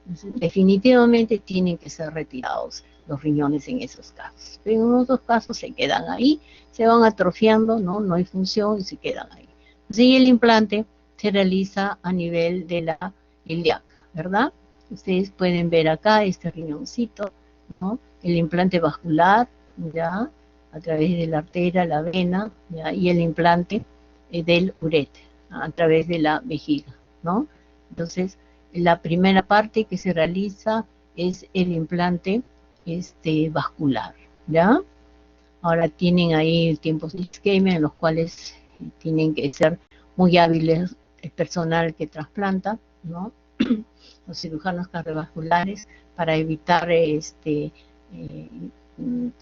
B: Entonces, definitivamente tienen que ser retirados los riñones en esos casos. Pero en otros casos se quedan ahí, se van atrofiando, ¿no? No hay función y se quedan ahí. Entonces, y el implante se realiza a nivel de la ilíaca, ¿verdad? Ustedes pueden ver acá este riñoncito, ¿no? El implante vascular, ¿ya? A través de la arteria, la vena, ¿ya? Y el implante del uréter, a través de la vejiga, ¿no? Entonces, la primera parte que se realiza es el implante vascular, ¿ya? Ahora tienen ahí tiempos de isquemia en los cuales tienen que ser muy hábiles el personal que trasplanta, ¿no? Los cirujanos cardiovasculares para evitar que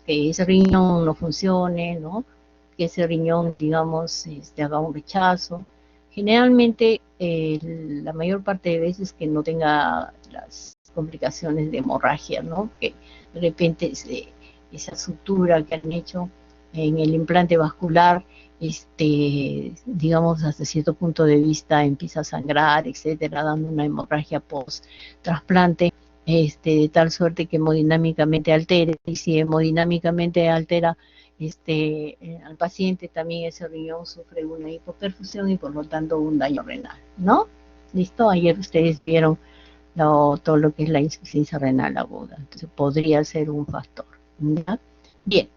B: ese riñón no funcione, ¿no? Que ese riñón, digamos, haga un rechazo. Generalmente, la mayor parte de veces que no tenga las complicaciones de hemorragia, ¿no? Que de repente esa sutura que han hecho en el implante vascular, digamos, hasta cierto punto de vista empieza a sangrar, etcétera, dando una hemorragia post-trasplante, de tal suerte que hemodinámicamente altere, y si hemodinámicamente altera al paciente, también ese riñón sufre una hipoperfusión y por lo tanto un daño renal, ¿no? ¿Listo? Ayer ustedes vieron todo lo que es la insuficiencia renal aguda, entonces podría ser un factor, ¿ya? Bien,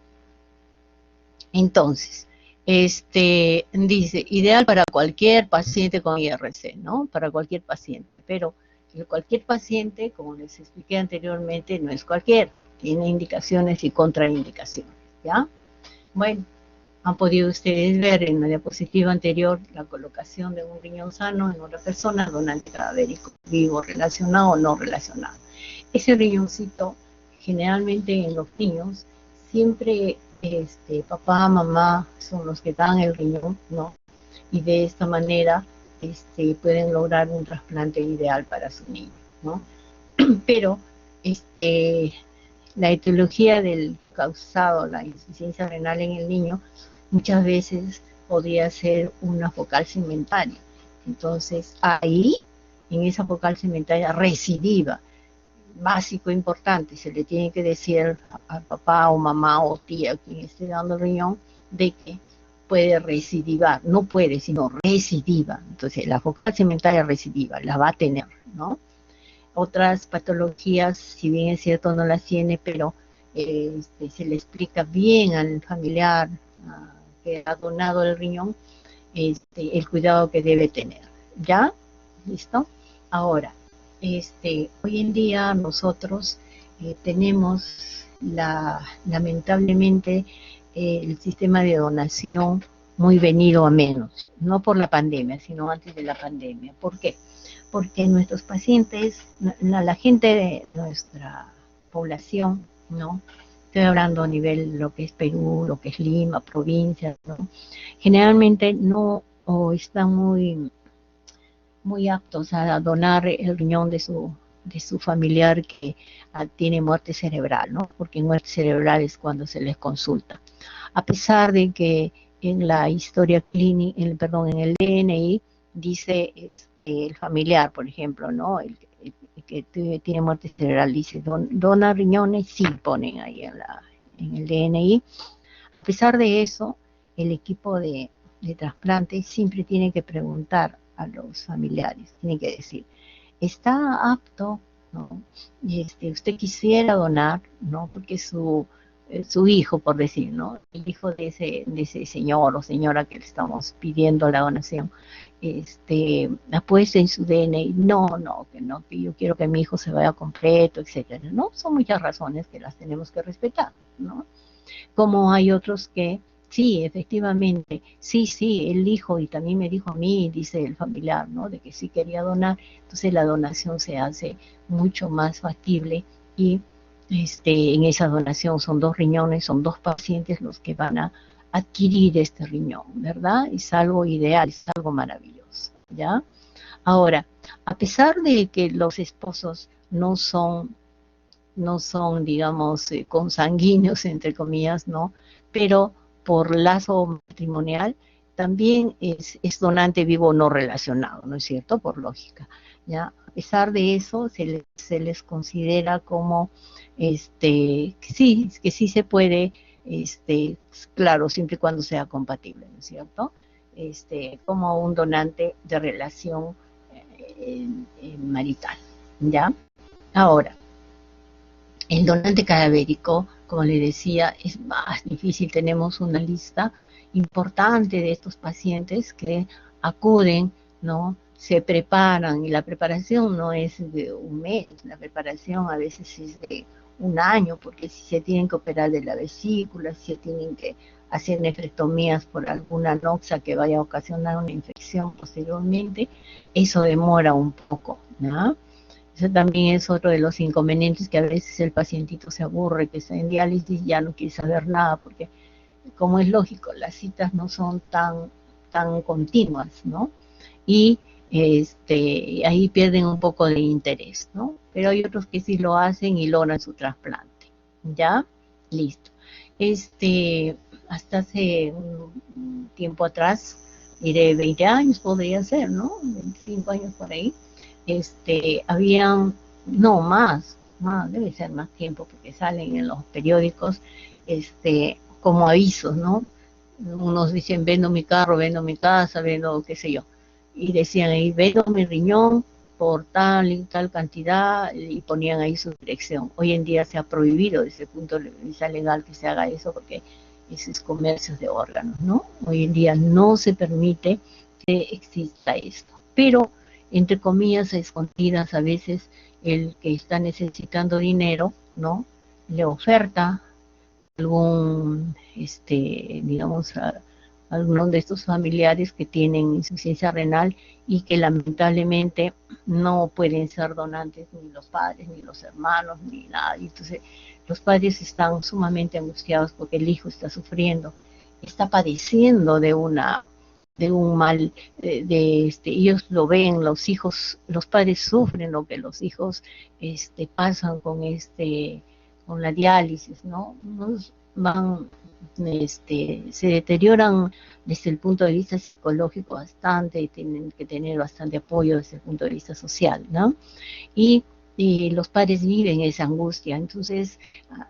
B: entonces, dice, ideal para cualquier paciente con IRC, ¿no? Para cualquier paciente, pero cualquier paciente, como les expliqué anteriormente, no es cualquier, tiene indicaciones y contraindicaciones, ¿ya? Bueno, han podido ustedes ver en la diapositiva anterior la colocación de un riñón sano en otra persona, donante cadavérico vivo relacionado o no relacionado. Ese riñoncito, generalmente en los niños, siempre papá, mamá son los que dan el riñón, ¿no? Y de esta manera pueden lograr un trasplante ideal para su niño, ¿no? Pero la etiología del causado, la insuficiencia renal en el niño, muchas veces podría ser una focal cementaria. Entonces, ahí, en esa focal cementaria recidiva, básico, importante, se le tiene que decir a papá o mamá o tía, quien esté dando el riñón, de que puede recidivar, no puede, sino recidiva. Entonces, la focal cementaria recidiva la va a tener, ¿no? Otras patologías, si bien es cierto, no las tiene, pero se le explica bien al familiar que ha donado el riñón el cuidado que debe tener. ¿Ya? ¿Listo? Ahora, hoy en día nosotros tenemos lamentablemente el sistema de donación muy venido a menos, no por la pandemia, sino antes de la pandemia. ¿Por qué? Porque nuestros pacientes, la gente de nuestra población, ¿no? Estoy hablando a nivel lo que es Perú, lo que es Lima, provincias, ¿no? Generalmente no están muy aptos a donar el riñón de su familiar que tiene muerte cerebral, ¿no? Porque en muerte cerebral es cuando se les consulta. A pesar de que en la historia clínica, en el DNI, dice el familiar, por ejemplo, ¿no? El que tiene muerte cerebral dice, dona riñones, sí ponen ahí en el DNI. A pesar de eso, el equipo de trasplante siempre tiene que preguntar a los familiares, tiene que decir, ¿está apto? ¿No? Usted quisiera donar, ¿no? Porque su hijo, por decir, ¿no? El hijo de ese señor o señora que le estamos pidiendo la donación, ha puesto en su DNI, no, que yo quiero que mi hijo se vaya completo, etcétera, ¿no? Son muchas razones que las tenemos que respetar, ¿no? Como hay otros que Sí, efectivamente, sí, sí, él dijo y también me dijo a mí, dice el familiar, ¿no? De que sí quería donar, entonces la donación se hace mucho más factible y en esa donación son 2 riñones, son 2 pacientes los que van a adquirir este riñón, ¿verdad? Es algo ideal, es algo maravilloso, ¿ya? Ahora, a pesar de que los esposos no son, digamos, consanguíneos, entre comillas, ¿no? Pero por lazo matrimonial también es donante vivo no relacionado, ¿no es cierto? Por lógica, ¿ya? A pesar de eso, se les considera como, que sí se puede, claro, siempre y cuando sea compatible, ¿no es cierto? Como un donante de relación marital, ¿ya? Ahora, el donante cadavérico, como le decía, es más difícil. Tenemos una lista importante de estos pacientes que acuden, ¿no? Se preparan y la preparación no es de un mes, la preparación a veces es de un año, porque si se tienen que operar de la vesícula, si se tienen que hacer nefrectomías por alguna noxa que vaya a ocasionar una infección posteriormente, eso demora un poco, ¿no? Eso también es otro de los inconvenientes, que a veces el pacientito se aburre, que está en diálisis, ya no quiere saber nada, porque como es lógico, las citas no son tan continuas, ¿no? Y ahí pierden un poco de interés, ¿no? Pero hay otros que sí lo hacen y logran su trasplante, ¿ya? Listo. Hasta hace un tiempo atrás, diré 20 años podría ser, ¿no? 25 años por ahí, habían, no, más, debe ser más tiempo, porque salen en los periódicos, como avisos, ¿no? Unos dicen, vendo mi carro, vendo mi casa, vendo qué sé yo, y decían ahí, vendo mi riñón por tal y tal cantidad, y ponían ahí su dirección. Hoy en día se ha prohibido desde el punto de vista legal que se haga eso, porque ese es comercio de órganos, ¿no? Hoy en día no se permite que exista esto, pero entre comillas, escondidas, a veces el que está necesitando dinero, ¿no? Le oferta algún, digamos, algunos de estos familiares que tienen insuficiencia renal y que lamentablemente no pueden ser donantes ni los padres, ni los hermanos, ni nada. Y entonces los padres están sumamente angustiados porque el hijo está sufriendo, está padeciendo de un mal, ellos lo ven, los hijos, los padres sufren lo que los hijos pasan con la diálisis, ¿no? Unos van, se deterioran desde el punto de vista psicológico bastante, y tienen que tener bastante apoyo desde el punto de vista social, ¿no? Y los padres viven esa angustia, entonces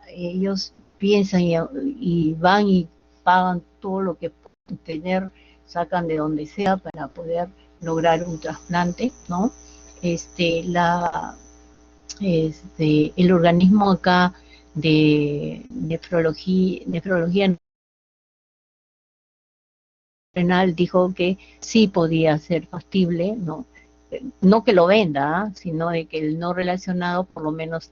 B: ellos piensan y van y pagan todo lo que pueden tener, sacan de donde sea para poder lograr un trasplante, ¿no? El organismo acá de nefrología renal dijo que sí podía ser factible, ¿no? No que lo venda, sino de que el no relacionado por lo menos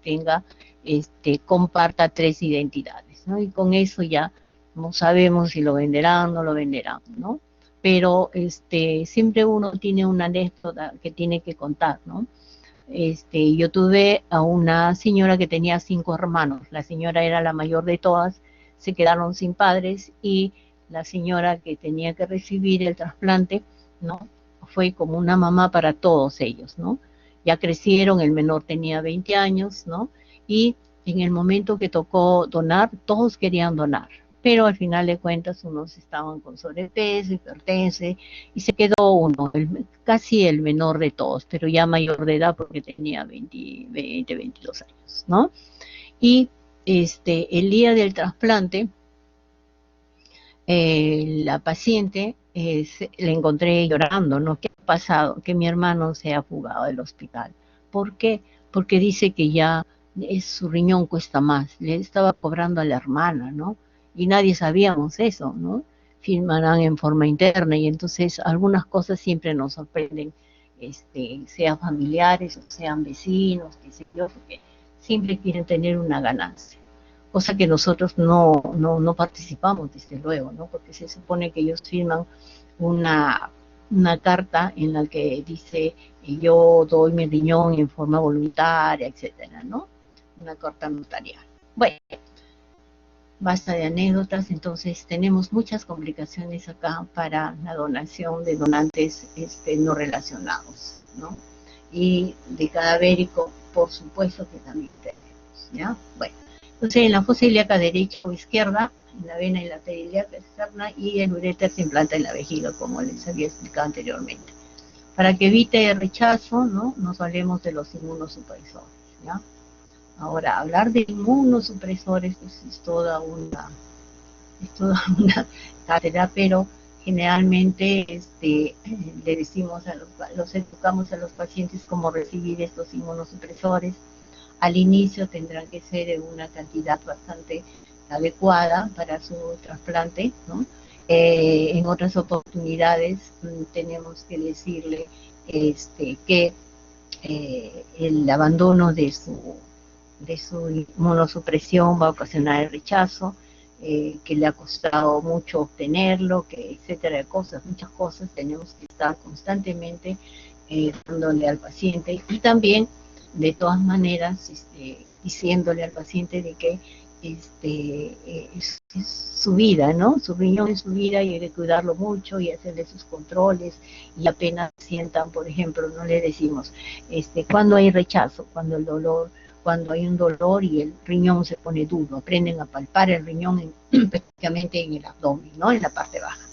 B: comparta 3 identidades, ¿no? Y con eso ya no sabemos si lo venderán o no lo venderán, ¿no? Pero siempre uno tiene una anécdota que tiene que contar, ¿no? Yo tuve a una señora que tenía 5 hermanos, la señora era la mayor de todas, se quedaron sin padres y la señora que tenía que recibir el trasplante, ¿no? Fue como una mamá para todos ellos, ¿no? Ya crecieron, el menor tenía 20 años, ¿no? Y en el momento que tocó donar, todos querían donar, pero al final de cuentas unos estaban con sobrepeso, hipertensión, y se quedó uno, casi el menor de todos, pero ya mayor de edad porque tenía 20, 22 años, ¿no? Y el día del trasplante, la paciente la encontré llorando, ¿no? ¿Qué ha pasado? Que mi hermano se ha fugado del hospital. ¿Por qué? Porque dice que ya su riñón cuesta más. Le estaba cobrando a la hermana, ¿no? Y nadie sabíamos eso, ¿no? Firmarán en forma interna y entonces algunas cosas siempre nos sorprenden, sean familiares o sean vecinos, qué sé yo, porque siempre quieren tener una ganancia. cosa que nosotros no participamos, desde luego, ¿no? Porque se supone que ellos firman una, una carta en la que dice yo doy mi riñón en forma voluntaria, etcétera, ¿no? Una carta notarial. Bueno, basta de anécdotas, entonces tenemos muchas complicaciones acá para la donación de donantes no relacionados, ¿no? Y de cadavérico, por supuesto que también tenemos, ¿ya? Bueno, entonces en la fosa ilíaca derecha o izquierda, en la vena y la arteria ilíaca externa, y el uréter se implanta en la vejiga, como les había explicado anteriormente. Para que evite el rechazo, ¿no? Nos hablemos de los inmunosupresores, ¿ya? Ahora, hablar de inmunosupresores pues, es toda una cátedra, pero generalmente le decimos los educamos a los pacientes cómo recibir estos inmunosupresores. Al inicio tendrán que ser en una cantidad bastante adecuada para su trasplante, ¿no? En otras oportunidades tenemos que decirle que el abandono de su inmunosupresión va a ocasionar el rechazo, que le ha costado mucho obtenerlo, que etcétera de cosas, muchas cosas tenemos que estar constantemente dándole al paciente y también de todas maneras diciéndole al paciente de que es su vida, ¿no? Su riñón es su vida y hay que cuidarlo mucho y hacerle sus controles y apenas sientan, por ejemplo, no le decimos, cuando hay rechazo, cuando hay un dolor y el riñón se pone duro, aprenden a palpar el riñón prácticamente en el abdomen, ¿no? En la parte baja.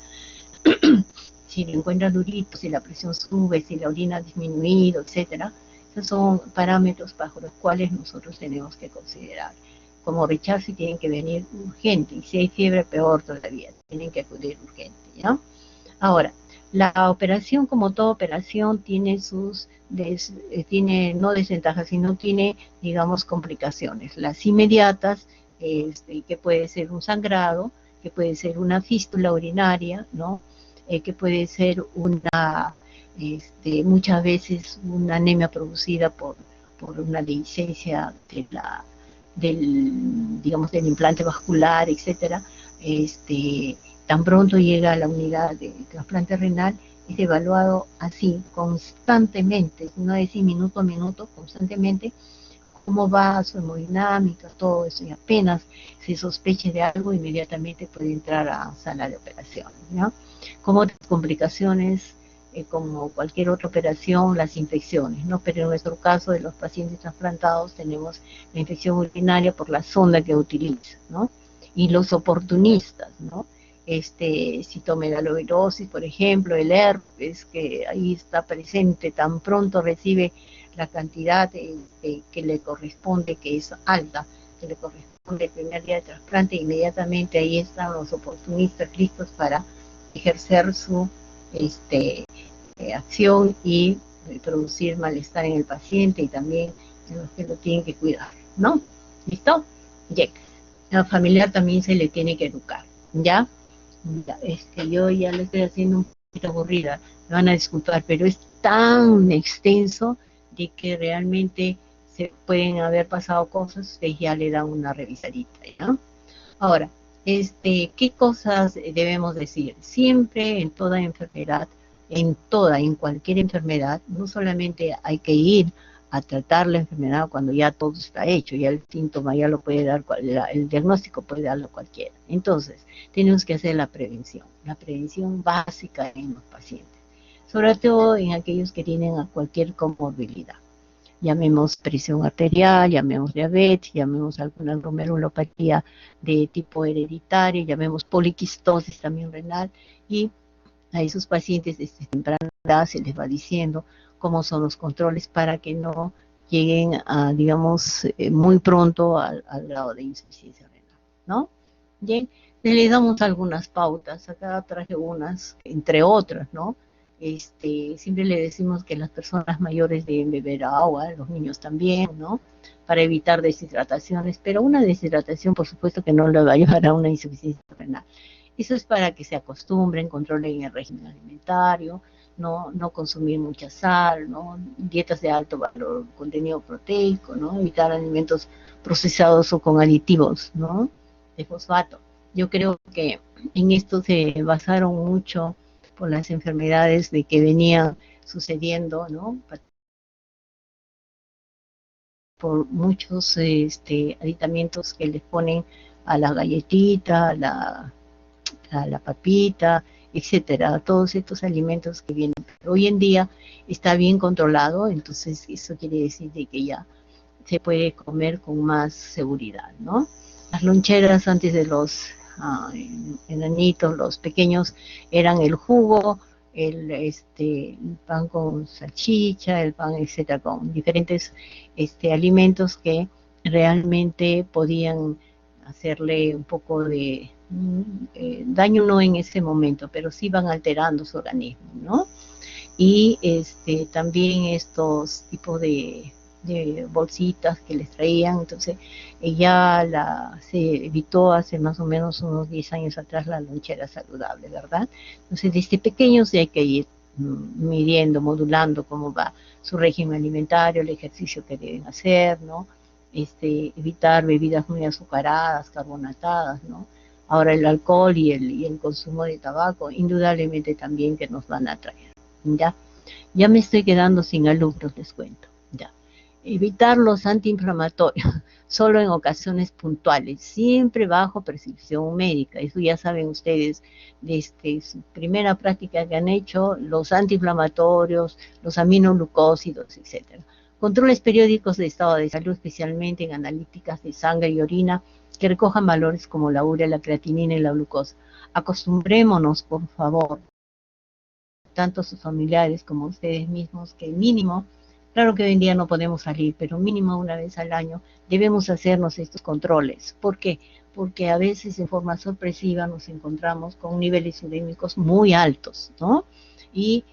B: Si lo encuentran durito, si la presión sube, si la orina ha disminuido, etcétera, esos son parámetros bajo los cuales nosotros tenemos que considerar. Como rechazo y tienen que venir urgente, y si hay fiebre peor todavía, tienen que acudir urgente, ¿ya? Ahora, la operación, como toda operación, tiene tiene no desventajas, sino tiene, digamos, complicaciones. Las inmediatas, que puede ser un sangrado, que puede ser una fístula urinaria, ¿no? Que puede ser muchas veces una anemia producida por una dehiscencia digamos, del implante vascular, etcétera. Tan pronto llega a la unidad de trasplante renal, es evaluado así, constantemente, no decir minuto a minuto, constantemente, cómo va su hemodinámica, todo eso, y apenas se sospeche de algo, inmediatamente puede entrar a sala de operaciones, ¿no? Como otras complicaciones, como cualquier otra operación, las infecciones, ¿no? Pero en nuestro caso de los pacientes trasplantados tenemos la infección urinaria por la sonda que utiliza, ¿no? Y los oportunistas, ¿no? Citomegalovirosis, por ejemplo, el herpes, que ahí está presente, tan pronto recibe la cantidad que le corresponde, que es alta, que le corresponde el primer día de trasplante, inmediatamente ahí están los oportunistas listos para ejercer su acción y producir malestar en el paciente y también en los que lo tienen que cuidar, ¿no? ¿Listo? Bien. La familiar también se le tiene que educar, ¿ya? Yo ya lo estoy haciendo un poquito aburrida, me van a disculpar, pero es tan extenso de que realmente se pueden haber pasado cosas que ya le dan una revisadita, ¿no? Ahora, ¿qué cosas debemos decir? Siempre en toda enfermedad, en cualquier enfermedad, no solamente hay que ir a tratar la enfermedad cuando ya todo está hecho, ya el síntoma ya lo puede dar, el diagnóstico puede darlo cualquiera. Entonces, tenemos que hacer la prevención básica en los pacientes, sobre todo en aquellos que tienen cualquier comorbilidad. Llamemos presión arterial, llamemos diabetes, llamemos alguna glomerulopatía de tipo hereditario, llamemos poliquistosis también renal, y a esos pacientes desde temprana edad se les va diciendo cómo son los controles para que no lleguen a, digamos, muy pronto al grado de insuficiencia renal, ¿no? Bien, les damos algunas pautas, acá traje unas, entre otras, ¿no? Siempre le decimos que las personas mayores deben beber agua, los niños también, ¿no? Para evitar deshidrataciones, pero una deshidratación, por supuesto, que no le va a llevar a una insuficiencia renal. Eso es para que se acostumbren, controlen el régimen alimentario, no consumir mucha sal, ¿no? Dietas de alto valor, contenido proteico, ¿no? Evitar alimentos procesados o con aditivos, ¿no? De fosfato. Yo creo que en esto se basaron mucho por las enfermedades de que venían sucediendo, ¿no? Por muchos aditamentos que les ponen a la galletita, a la papita, etcétera, todos estos alimentos que vienen. Pero hoy en día está bien controlado, entonces eso quiere decir de que ya se puede comer con más seguridad, ¿no? Las loncheras antes de los enanitos, los pequeños, eran el jugo, el pan con salchicha, el pan, etcétera, con diferentes alimentos que realmente podían hacerle un poco de daño, no en ese momento, pero sí van alterando su organismo, ¿no? Y también estos tipos de bolsitas que les traían, entonces se evitó hace más o menos unos 10 años atrás la lonchera saludable, ¿verdad? Entonces desde pequeños hay que ir midiendo, modulando cómo va su régimen alimentario, el ejercicio que deben hacer, ¿no? Evitar bebidas muy azucaradas, carbonatadas, ¿no? Ahora el alcohol y el consumo de tabaco, indudablemente también que nos van a traer, ¿ya? Ya me estoy quedando sin alumnos, les cuento, ya. Evitar los antiinflamatorios, solo en ocasiones puntuales, siempre bajo prescripción médica. Eso ya saben ustedes, desde su primera práctica que han hecho, los antiinflamatorios, los aminoglucósidos, etcétera. Controles periódicos de estado de salud, especialmente en analíticas de sangre y orina, que recojan valores como la urea, la creatinina y la glucosa. Acostumbrémonos, por favor, tanto sus familiares como ustedes mismos, que mínimo, claro que hoy en día no podemos salir, pero mínimo una vez al año debemos hacernos estos controles. ¿Por qué? Porque a veces de forma sorpresiva nos encontramos con niveles urémicos muy altos, ¿no? Y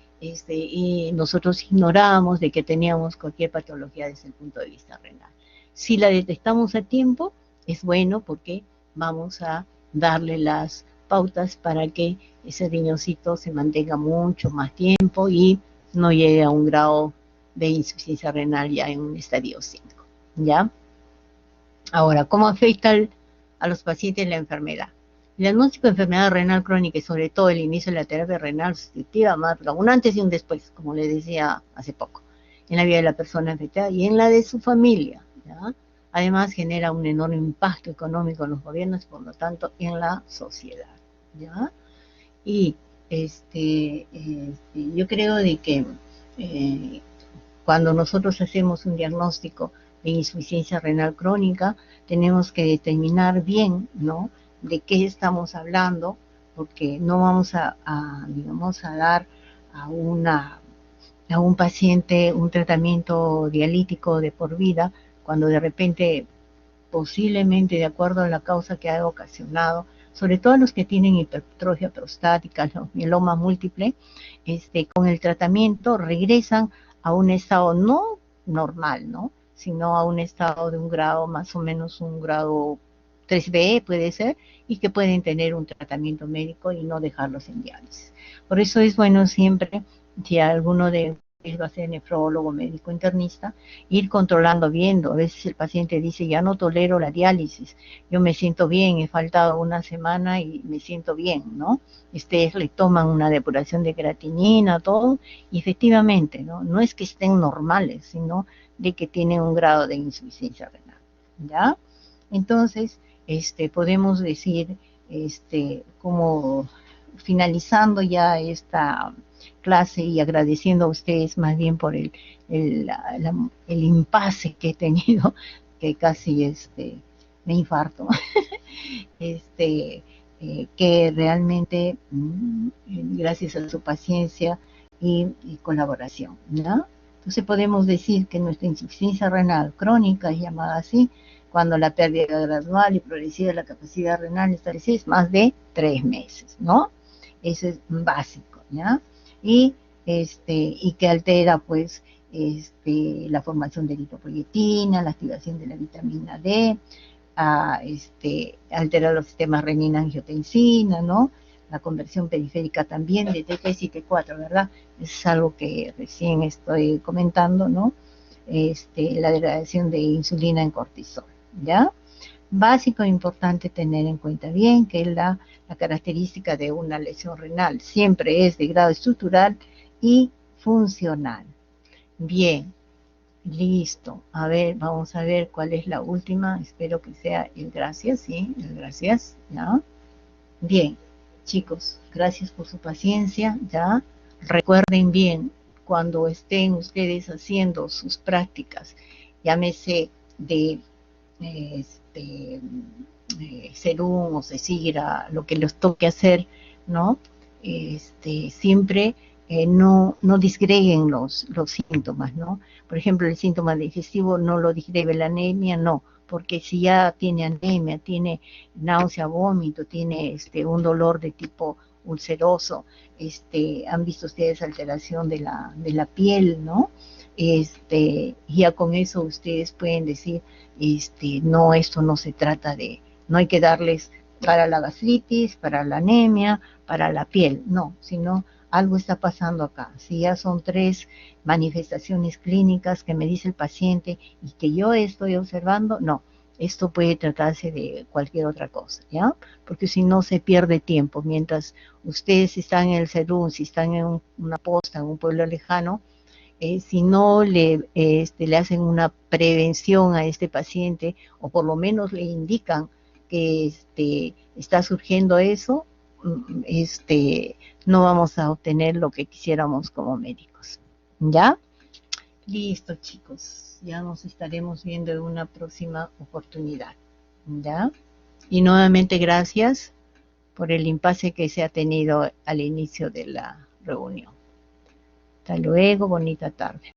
B: nosotros ignoramos de que teníamos cualquier patología desde el punto de vista renal. Si la detectamos a tiempo, es bueno porque vamos a darle las pautas para que ese riñoncito se mantenga mucho más tiempo y no llegue a un grado de insuficiencia renal ya en un estadio 5, ¿ya? Ahora, ¿cómo afecta a los pacientes la enfermedad? El diagnóstico de enfermedad renal crónica y sobre todo el inicio de la terapia renal sustitutiva marca un antes y un después, como les decía hace poco, en la vida de la persona afectada y en la de su familia, ¿ya? Además genera un enorme impacto económico en los gobiernos y por lo tanto en la sociedad, ¿ya? Y yo creo de que cuando nosotros hacemos un diagnóstico de insuficiencia renal crónica, tenemos que determinar bien, ¿no?, de qué estamos hablando, porque no vamos digamos, a dar a un paciente un tratamiento dialítico de por vida, cuando de repente, posiblemente de acuerdo a la causa que ha ocasionado, sobre todo los que tienen hipertrofia prostática, los mieloma múltiple, con el tratamiento regresan a un estado no normal, ¿no?, sino a un estado de un grado, más o menos un grado 3B puede ser, y que pueden tener un tratamiento médico y no dejarlos en diálisis. Por eso es bueno siempre, si alguno de ustedes va a ser nefrólogo, médico internista, ir controlando, viendo. A veces el paciente dice, ya no tolero la diálisis, yo me siento bien, he faltado una semana y me siento bien, ¿no? Ustedes le toman una depuración de creatinina, todo, y efectivamente, ¿no? No es que estén normales, sino de que tienen un grado de insuficiencia renal, ¿ya? Entonces, podemos decir, como finalizando ya esta clase y agradeciendo a ustedes más bien por el impasse que he tenido, que casi me infarto, que realmente gracias a su paciencia y colaboración, ¿no? Entonces podemos decir que nuestra insuficiencia renal crónica es llamada así cuando la pérdida gradual y progresiva de la capacidad renal establecida es más de 3 meses, ¿no? Eso es básico, ¿ya? Y que altera, pues, la formación de eritropoyetina, la activación de la vitamina D, altera los sistemas renina-angiotensina, ¿no? la conversión periférica también de T3 y T4, ¿verdad? Es algo que recién estoy comentando, ¿no? La degradación de insulina en cortisol, ¿ya? Básico e importante tener en cuenta bien que la característica de una lesión renal siempre es de grado estructural y funcional. Bien, listo. A ver, vamos a ver cuál es la última. Espero que sea el gracias, ¿sí? El gracias, ¿ya? Bien, chicos, gracias por su paciencia, ¿ya? Recuerden bien, cuando estén ustedes haciendo sus prácticas, llámese de serum o cesira, lo que les toque hacer, ¿no? Siempre no disgreguen los síntomas, ¿no? Por ejemplo, el síntoma digestivo no lo disgregue, la anemia no, porque si ya tiene anemia, tiene náusea, vómito, tiene un dolor de tipo ulceroso, han visto ustedes alteración de la piel, ¿no? Ya con eso ustedes pueden decir, no, esto no se trata de, no hay que darles para la gastritis, para la anemia, para la piel, no, sino algo está pasando acá. Si ya son 3 manifestaciones clínicas que me dice el paciente y que yo estoy observando, no, esto puede tratarse de cualquier otra cosa, ¿ya? Porque si no se pierde tiempo, mientras ustedes están en el SEDUN, si están en una posta, en un pueblo lejano, si no le hacen una prevención a este paciente, o por lo menos le indican que está surgiendo eso, no vamos a obtener lo que quisiéramos como médicos. ¿Ya? Listo, chicos. Ya nos estaremos viendo en una próxima oportunidad. ¿Ya? Y nuevamente gracias por el impasse que se ha tenido al inicio de la reunión. Hasta luego, bonita tarde.